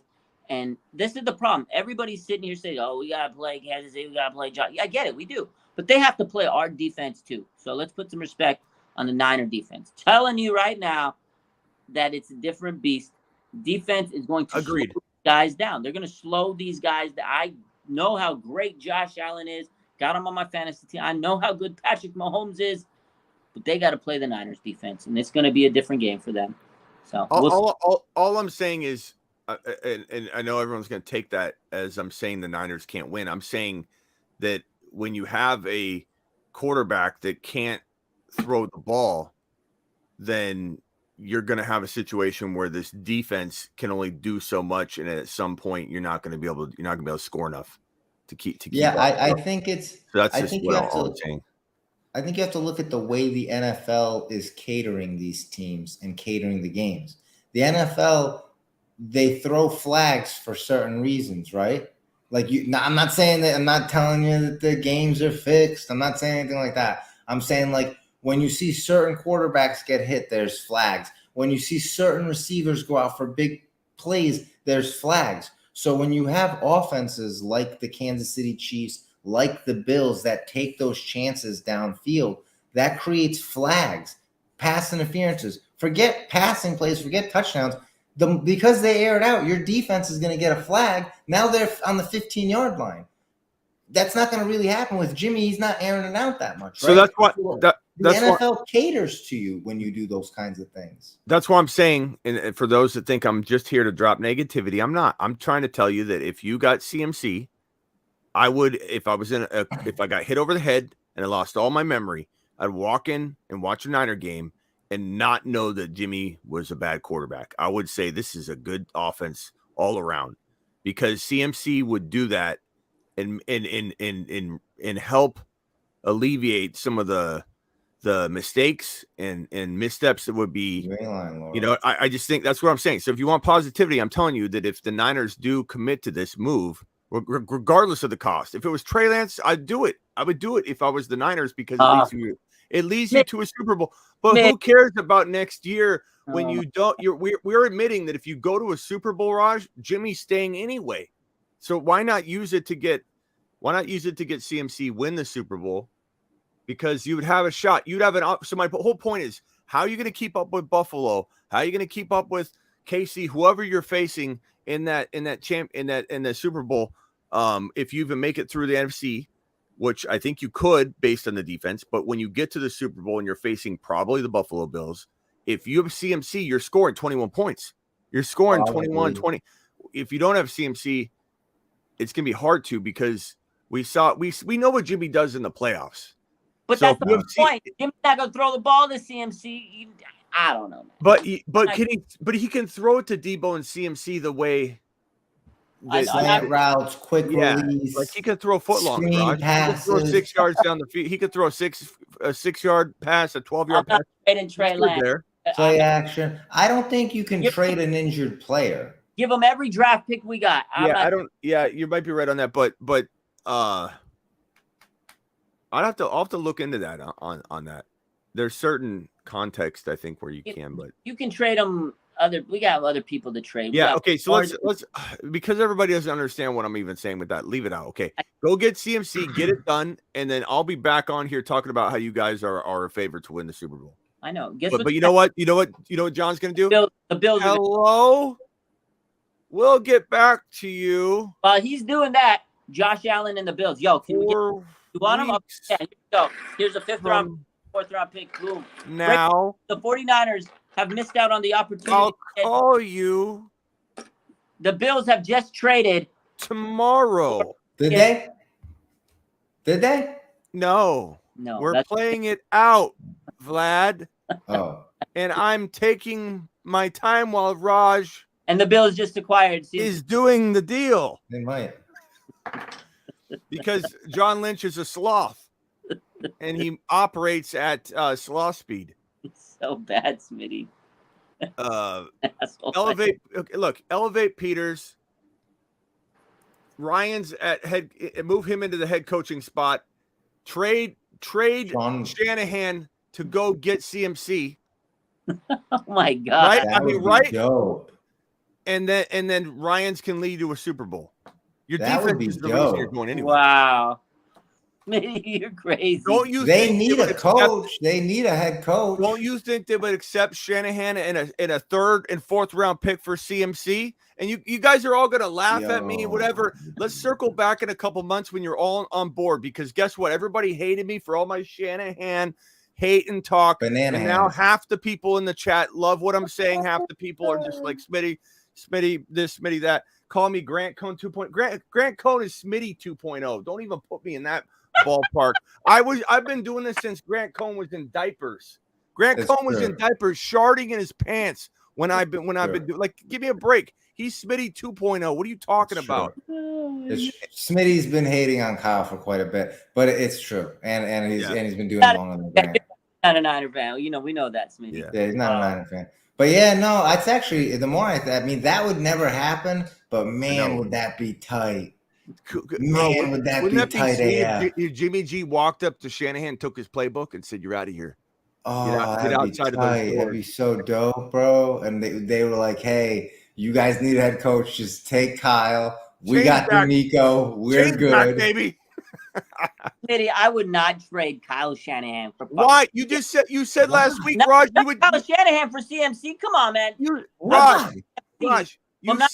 And this is the problem. Everybody's sitting here saying, oh, we got to play Kansas City. We got to play Josh. I get it. We do. But they have to play our defense too. So let's put some respect on the Niner defense. Telling you right now that it's a different beast. Defense is going to slow guys down. They're going to slow these guys down. I know how great Josh Allen is. Got him on my fantasy team. I know how good Patrick Mahomes is. But they got to play the Niners defense, and it's going to be a different game for them. So all I'm saying is, and I know everyone's going to take that as I'm saying the Niners can't win. I'm saying that when you have a quarterback that can't throw the ball, then you're going to have a situation where this defense can only do so much, and at some point you're not going to be able to score enough to keep. Yeah, I think it's. So that's just what I'm saying. I think you have to look at the way the NFL is catering these teams and catering the games. The NFL, they throw flags for certain reasons, right? I'm not saying that. I'm not telling you that the games are fixed. I'm not saying anything like that. I'm saying when you see certain quarterbacks get hit, there's flags. When you see certain receivers go out for big plays, there's flags. So when you have offenses like the Kansas City Chiefs, like the Bills that take those chances downfield, that creates flags, pass interferences. Forget passing plays, forget touchdowns. Because they air it out, your defense is going to get a flag. Now they're on the 15-yard line. That's not going to really happen with Jimmy. He's not airing it out that much. Right? So that's what the NFL caters to you when you do those kinds of things. That's why I'm saying, and for those that think I'm just here to drop negativity, I'm not. I'm trying to tell you that if you got CMC, I would, if I got hit over the head and I lost all my memory, I'd walk in and watch a Niner game and not know that Jimmy was a bad quarterback. I would say this is a good offense all around, because CMC would do that and help alleviate some of the mistakes and missteps that would be, I just think that's what I'm saying. So if you want positivity, I'm telling you that if the Niners do commit to this move, regardless of the cost, if it was Trey Lance, I'd do it. I would do it if I was the Niners, because it leads you to a Super Bowl. But who cares about next year when you don't? We're admitting that if you go to a Super Bowl, Raj, Jimmy's staying anyway. So why not use it to get CMC win the Super Bowl? Because you would have a shot. You'd have so my whole point is, how are you going to keep up with Buffalo? How are you going to keep up with KC, whoever you're facing in the Super Bowl? If you even make it through the NFC, which I think you could based on the defense, but when you get to the Super Bowl and you're facing probably the Buffalo Bills, if you have CMC, you're scoring 21 points. You're scoring 21, 20. If you don't have CMC, it's going to be hard to, because we know what Jimmy does in the playoffs. But that's the point. Jimmy's not going to throw the ball to CMC. I don't know, man. But he can throw it to Debo and CMC the way slant routes, quick release. Like he could throw footlongs. He could throw 6 yards down the field. He could throw a 6-yard pass, a 12-yard pass. And Trey Lance. Play action. I don't think you can trade an injured player. Give him every draft pick we got. You might be right on that, but I'll have to look into that on that. There's certain context, I think, where you can, but you can trade them. We got other people to trade. Yeah. Okay. So let's because everybody doesn't understand what I'm even saying with that. Leave it out. Okay. Go get CMC, get it done, and then I'll be back on here talking about how you guys are a favorite to win the Super Bowl. I know. But you know what? You know what John's gonna do? The Bills. Hello. We'll get back to you. While he's doing that, Josh Allen and the Bills. Yo, can we get? You want him? Yeah, here we go. Here's a 5th round, 4th round pick. Boom. Now the 49ers have missed out on the opportunity. I'll call you. The Bills have just traded tomorrow. Did they? Did they? No. We're playing it out, Vlad. Oh. And I'm taking my time while Raj and the Bills just acquired is doing the deal. They might. Because John Lynch is a sloth, and he operates at sloth speed. It's so bad, Smitty. Elevate Peters. Ryans at head. Move him into the head coaching spot. Trade Shanahan to go get CMC. Oh my God! Right? Right. Dope. And then Ryans can lead to a Super Bowl. Your defense is the reason you're going anyway. Wow. You're crazy. Don't you they need a coach. They need a head coach. Don't you think they would accept Shanahan in a 3rd and 4th round pick for CMC? And you guys are all going to laugh at me, whatever. Let's circle back in a couple months when you're all on board, because guess what? Everybody hated me for all my Shanahan hate and talk. Banana and now half the people in the chat love what I'm saying. Half the people are just like, Smitty this, Smitty that. Call me Grant Cohn 2.0. Grant Cohn is Smitty 2.0. Don't even put me in that ballpark. I've been doing this since Grant Cohn was in diapers. Grant Cohn was in diapers, sharding in his pants when I've been doing, like, give me a break. He's Smitty 2.0. What are you talking about? Smitty's been hating on Kyle for quite a bit, but it's true. And he's been doing it longer than Grant. Not a Niner fan. We know that, Smitty. Yeah, he's not a Niner fan. But yeah, no, it's actually the more I mean, that would never happen. But man, would that be tight? Man, would that be tight? If Jimmy G walked up to Shanahan, took his playbook, and said, "You're out of here." Oh, get outside of those doors. That'd be so dope, bro. And they were like, "Hey, You guys need a head coach. Just take Kyle. We Change got back. Demeco. We're Change good. back, baby. Smitty, I would not trade Kyle Shanahan for Why? You said last week, not, Raj, not you would Kyle Shanahan for CMC. Come on, man. Why? Raj, Well, not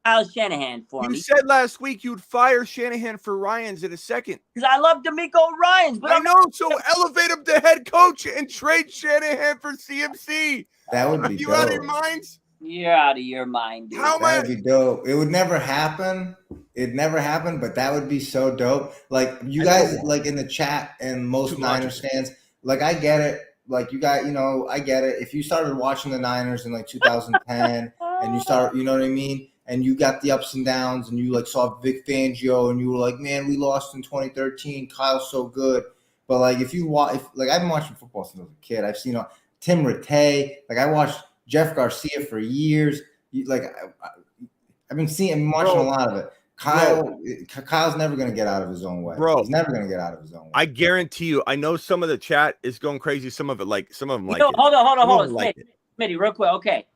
Kyle Shanahan for you me. said last week you'd fire Shanahan for Ryans in a second. Because I love Demeco Ryans, but I know, so elevate him to head coach and trade Shanahan for CMC. That would be you dope. out of your minds? You're out of your mind, dude. How That would be dope. It would never happen. It never happened, but that would be so dope. Like you guys, like in the chat and most Niners fans, like I get it. Like you guys, I get it. If you started watching the Niners in like 2010 and you start, you know what I mean? And you got the ups and downs and you like saw Vic Fangio and you were like, man, we lost in 2013. Kyle's so good. But like if you watch, like I've been watching football since I was a kid. I've seen Tim Rattay. Like I watched Jeff Garcia for years. I've been watching a lot of it. Kyle's never going to get out of his own way. Bro, he's never going to get out of his own way. I guarantee you. I know some of the chat is going crazy. Some of them like it. Hold on. Smitty, real quick. Okay.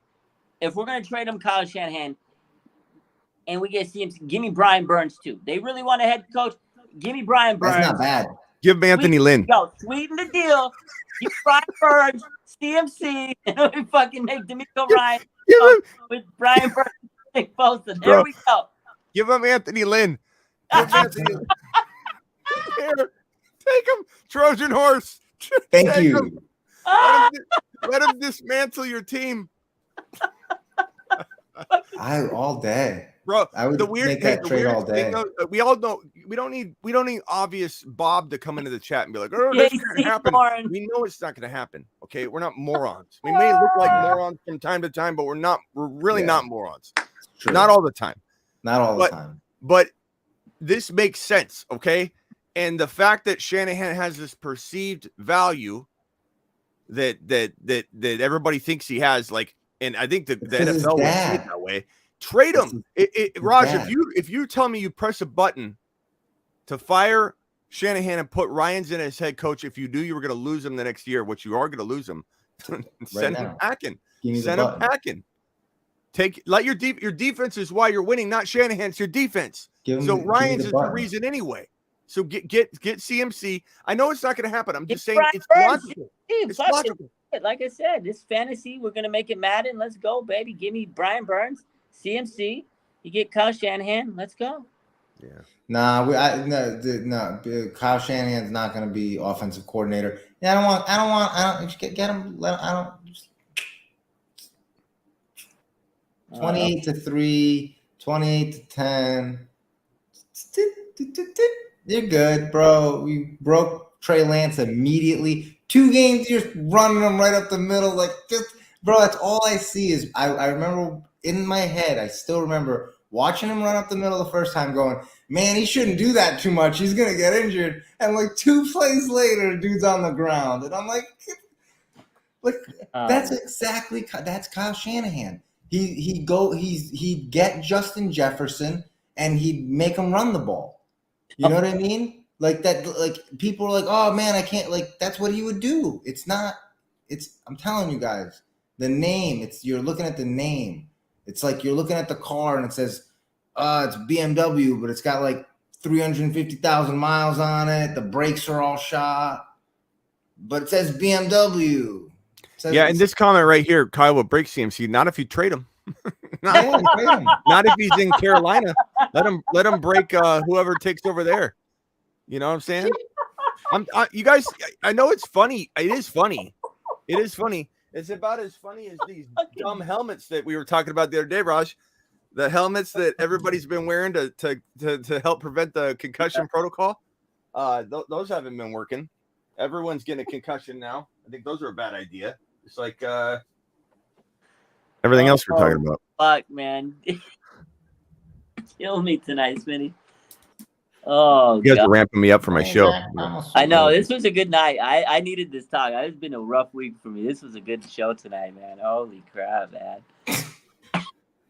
If we're going to trade him Kyle Shanahan and we get CMC, give me Brian Burns too. They really want a head coach. Give me Brian Burns. That's not bad. Give him Anthony Lynn. Sweeten the deal. Give Brian Burns, CMC, and we fucking make Demeco Ryans with Brian Burns. Posted. There we go. Give him Anthony Lynn. Here, take him, Trojan horse. Thank you. Let him dismantle your team. All day, bro. I would make that trade all day. We all know we don't need obvious Bob to come into the chat and be like, "Oh, this can't happen." We know it's not going to happen. Okay, we're not morons. We may look like morons from time to time, but we're not. We're really not morons. Not all the time. Not all the time. But this makes sense, okay? And the fact that Shanahan has this perceived value that everybody thinks he has, like, and I think the NFL would see it that way. Trade him, Raj. If you tell me you press a button to fire Shanahan and put Ryans in as head coach, if you do, you were going to lose him the next year, which you are going to lose him. Send him packing. Send him packing. Let your defense is why you're winning, not Shanahan's your defense. Ryans is the reason anyway. So get CMC. I know it's not going to happen. I'm just saying it's logical. It's logical. Like I said, this fantasy, we're going to make it Madden. Let's go, baby. Give me Brian Burns, CMC. You get Kyle Shanahan. Let's go. Yeah. No. Kyle Shanahan's not going to be offensive coordinator. Yeah, I don't get him. 28-3, 28-10. You're good, bro. We broke Trey Lance immediately. 2 games, you're running them right up the middle. Like, bro, that's all I see is I remember in my head, I still remember watching him run up the middle the first time going, man, he shouldn't do that too much. He's going to get injured. And like 2 plays later, dude's on the ground. And I'm like that's Kyle Shanahan. He'd get Justin Jefferson and he'd make him run the ball. You know what I mean? Like that, like people are like, oh man, I can't, like, that's what he would do. I'm telling you guys, the name, you're looking at the name. It's like you're looking at the car and it says, it's BMW, but it's got like 350,000 miles on it. The brakes are all shot, but it says BMW. In this comment right here, Kyle will break CMC. Not if you trade him. Not if he's in Carolina. Let him break whoever takes over there. You know what I'm saying? You guys, I know it's funny. It is funny. It's about as funny as these dumb helmets that we were talking about the other day, Raj. The helmets that everybody's been wearing to help prevent the concussion protocol. Those haven't been working. Everyone's getting a concussion now. I think those are a bad idea. It's like everything else we're talking about. Fuck, man. Kill me tonight, Smitty. Oh, you guys are ramping me up for my show. I know. This was a good night. I needed this talk. It's been a rough week for me. This was a good show tonight, man. Holy crap, man.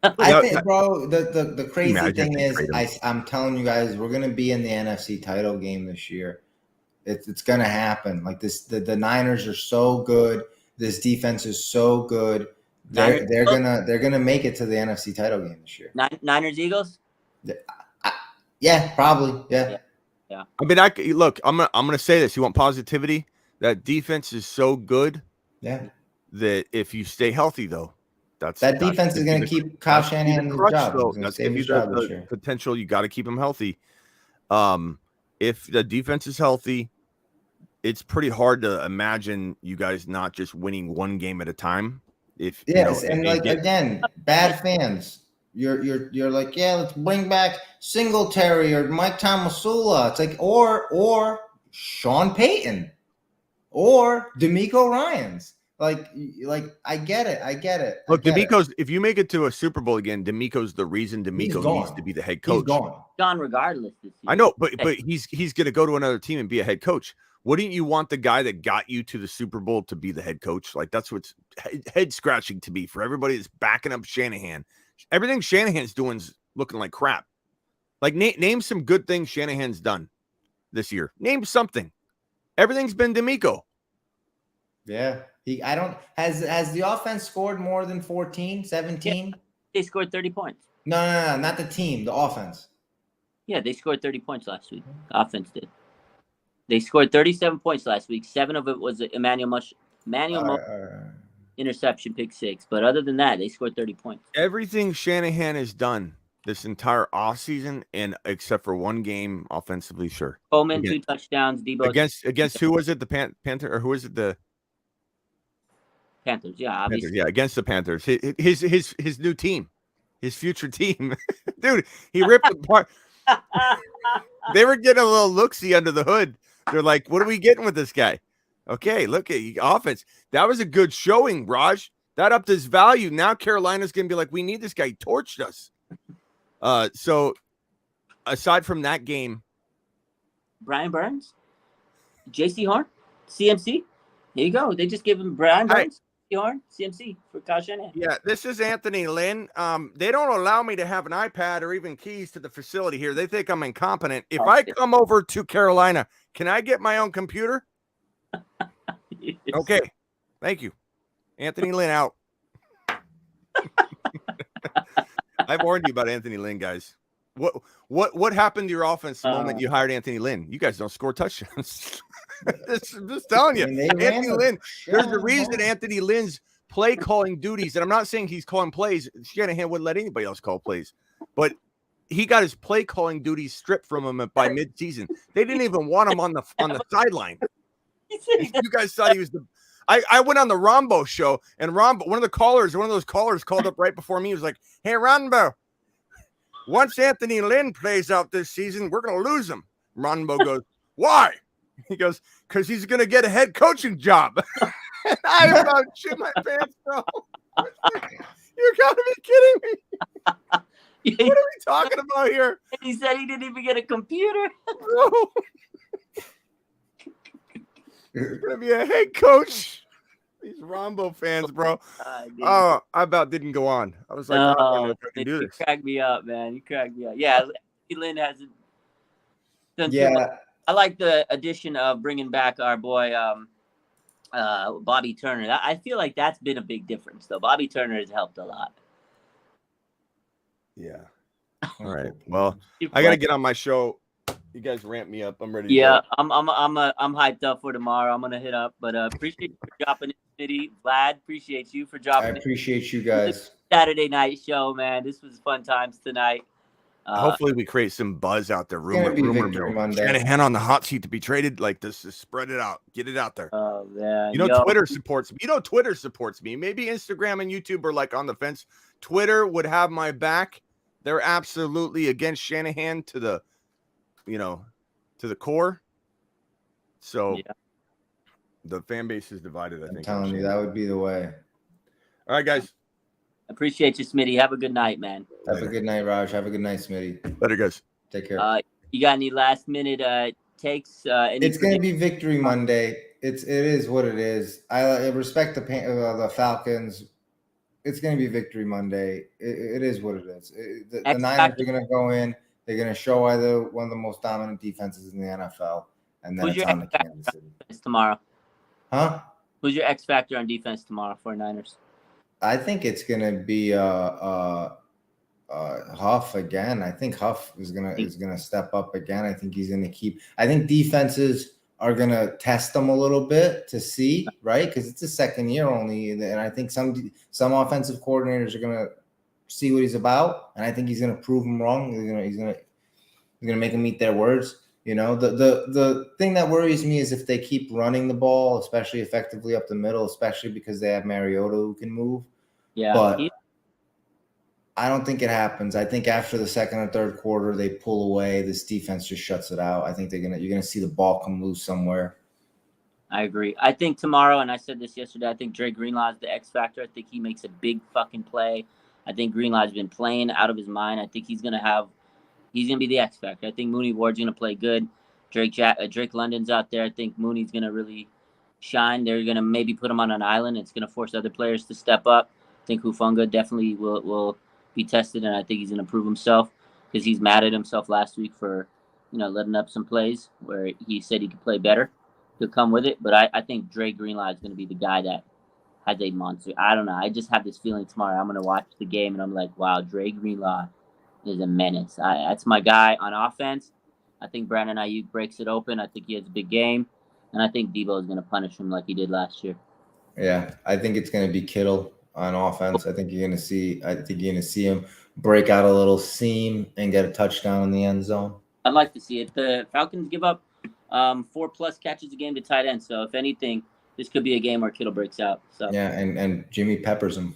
I think, bro, the crazy thing is, I'm telling you guys, we're going to be in the NFC title game this year. It's going to happen. Like this, the Niners are so good. This defense is so good. They're gonna make it to the NFC title game this year. Niners Eagles. Yeah, probably. Yeah. I mean, I'm gonna say this. You want positivity? That defense is so good. Yeah. That if you stay healthy, though, that defense is going to keep Kyle Shanahan his job. Though. That's going to be the potential. You got to keep him healthy. If the defense is healthy, it's pretty hard to imagine you guys not just winning one game at a time. Again, bad fans. You're like, yeah, let's bring back Singletary or Mike Tomasula. It's like, or Sean Payton or Demeco Ryans. Like I get it. Look, if you make it to a Super Bowl again, Demeco's the reason Demeco needs to be the head coach. He's gone regardless. I know, but he's going to go to another team and be a head coach. Wouldn't you want the guy that got you to the Super Bowl to be the head coach? Like, that's what's head scratching to me for everybody that's backing up Shanahan. Everything Shanahan's doing is looking like crap. Like, name some good things Shanahan's done this year. Name something. Everything's been Demeco. Yeah. Has the offense scored more than 14, 17? Yeah, they scored 30 points. No, not the team, the offense. Yeah, they scored 30 points last week. The offense did. They scored 37 points last week. 7 of it was Emmanuel interception, pick 6. But other than that, they scored 30 points. Everything Shanahan has done this entire offseason, and except for one game offensively, sure. Coleman, 2 touchdowns. Debo against who was it? The Panther, or who was it? The Panthers. Yeah, obviously. Panthers, yeah, against the Panthers. His new team, his future team, dude. He ripped apart. They were getting a little look-see under the hood. They're like, what are we getting with this guy? Okay, look at offense. That was a good showing, Raj. That upped his value. Now Carolina's going to be like, we need this guy. He torched us. So aside from that game, Brian Burns, JC Horn, CMC. There you go. They just gave him Brian Burns, Horn, CMC for Kyle Shanahan. Yeah, this is Anthony Lynn. They don't allow me to have an iPad or even keys to the facility here. They think I'm incompetent. If I come over to Carolina, can I get my own computer? Yes. Okay. Thank you. Anthony Lynn out. I warned you about Anthony Lynn, guys. What happened to your offense the moment you hired Anthony Lynn? You guys don't score touchdowns. I'm just telling you. Anthony Lynn, there's a reason Anthony Lynn's play calling duties, and I'm not saying he's calling plays. Shanahan wouldn't let anybody else call plays, but he got his play calling duties stripped from him by midseason. They didn't even want him on the sideline. You guys thought he was the. I went on the Rombo show, and Rombo, one of those callers called up right before me. He was like, "Hey, Rombo, once Anthony Lynn plays out this season, we're going to lose him." Rombo goes, "Why?" He goes, "Because he's going to get a head coaching job." And I about shit my pants, bro. You got to be kidding me. What are we talking about here? He said he didn't even get a computer. Bro. He's going to be a head coach. These Rombo fans, bro. I about didn't go on. I was like, I don't know if I can do this. You cracked me up, man. You cracked me up. Yeah, Lynn hasn't done too much. I like the addition of bringing back our boy Bobby Turner. I feel like that's been a big difference, though. Bobby Turner has helped a lot. Yeah. All right. Well, I got to get on my show. You guys ramp me up. I'm ready to go. I'm hyped up for tomorrow. I'm gonna hit up, but appreciate you for dropping in, Smitty. Vlad, appreciate you for dropping. I appreciate you guys. Saturday night show, man. This was fun times tonight. Hopefully, we create some buzz out there. Rumor mill. Shanahan on the hot seat to be traded. Like this, is spread it out. Get it out there. Oh man. Twitter supports me. Twitter supports me. Maybe Instagram and YouTube are like on the fence. Twitter would have my back. They're absolutely against Shanahan to the core. So the fan base is divided, I think. I'm telling you, that would be the way. All right, guys. Appreciate you, Smitty. Have a good night, man. Have a good night, Raj. Have a good night, Smitty. Later, guys. Take care. You got any last minute takes? It's going to be Victory Monday. It is what it is. I respect the Falcons. It's going to be Victory Monday. It is what it is. The Niners are going to go in. They're going to show why they're one of the most dominant defenses in the NFL, and then it's on to Kansas City tomorrow. Huh? Who's your X factor on defense tomorrow for Niners? I think it's gonna be Huff again. I think Huff is gonna step up again. I think he's gonna keep. I think defenses are gonna test him a little bit to see, right? Because it's a second year only, and I think some offensive coordinators are gonna see what he's about, and I think he's gonna prove them wrong. He's gonna make them eat their words. You know, the thing that worries me is if they keep running the ball, especially effectively up the middle, especially because they have Mariota who can move. Yeah, but I don't think it happens. I think after the second or third quarter, they pull away. This defense just shuts it out. I think you're gonna see the ball come loose somewhere. I agree. I think tomorrow, and I said this yesterday, I think Dre Greenlaw is the X factor. I think he makes a big fucking play. I think Greenlaw's been playing out of his mind. I think he's gonna be the X factor. I think Mooney Ward's gonna play good. Drake London's out there. I think Mooney's gonna really shine. They're gonna maybe put him on an island. It's gonna force other players to step up. I think Hufanga definitely will be tested, and I think he's gonna prove himself because he's mad at himself last week for, letting up some plays where he said he could play better. He'll come with it, but I think Dre Greenlaw is gonna be the guy that has a monster. I don't know. I just have this feeling tomorrow I'm gonna watch the game and I'm like, wow, Dre Greenlaw is a menace. That's my guy on offense. I think Brandon Ayuk breaks it open. I think he has a big game, and I think Debo is going to punish him like he did last year. Yeah, I think it's going to be Kittle on offense. I think you're going to see him break out a little seam and get a touchdown in the end zone. I'd like to see it. The Falcons give up 4+ catches a game to tight end. So if anything, this could be a game where Kittle breaks out. So yeah, and Jimmy peppers him.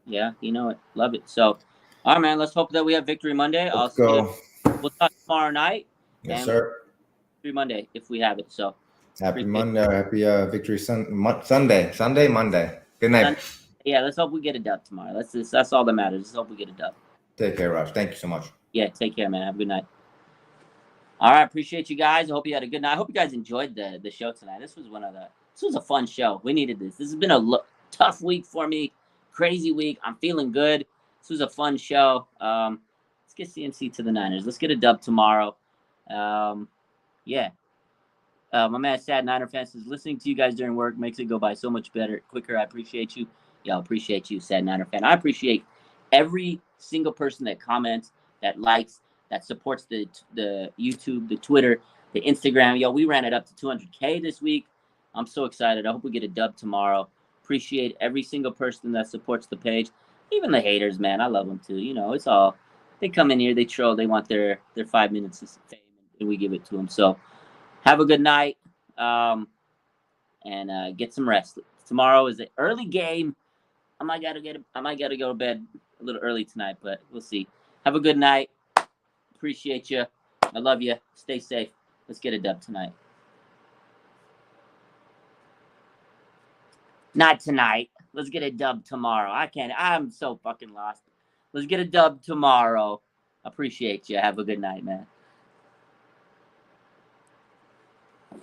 Yeah, you know it. Love it. So, all right, man. Let's hope that we have Victory Monday. Let's go. We'll talk tomorrow night. Yes, sir. Victory Monday if we have it. So happy Monday. Happy Victory Sunday. Monday. Good night. Yeah, let's hope we get a dub tomorrow. That's all that matters. Let's hope we get a dub. Take care, Raj. Thank you so much. Yeah, take care, man. Have a good night. All right, appreciate you guys. I hope you had a good night. I hope you guys enjoyed the show tonight. This was a fun show. We needed this. This has been a tough week for me. Crazy week. I'm feeling good. This was a fun show. Let's get CMC to the Niners. Let's get a dub tomorrow. Yeah. My man Sad Niner fan says, listening to you guys during work makes it go by so much quicker. I appreciate you. Yeah, I appreciate you, Sad Niner fan. I appreciate every single person that comments, that likes, that supports the YouTube, the Twitter, the Instagram. Yo, we ran it up to 200K this week. I'm so excited. I hope we get a dub tomorrow. Appreciate every single person that supports the page. Even the haters, man. I love them too. It's all, they come in here, they troll, they want their 5 minutes of fame, and we give it to them. So have a good night, and get some rest. Tomorrow is an early game. I might gotta go to bed a little early tonight, but we'll see. Have a good night. Appreciate you. I love you. Stay safe. Let's get a dub tonight. Not tonight. Let's get a dub tomorrow. I'm so fucking lost. Let's get a dub tomorrow. Appreciate you. Have a good night, man.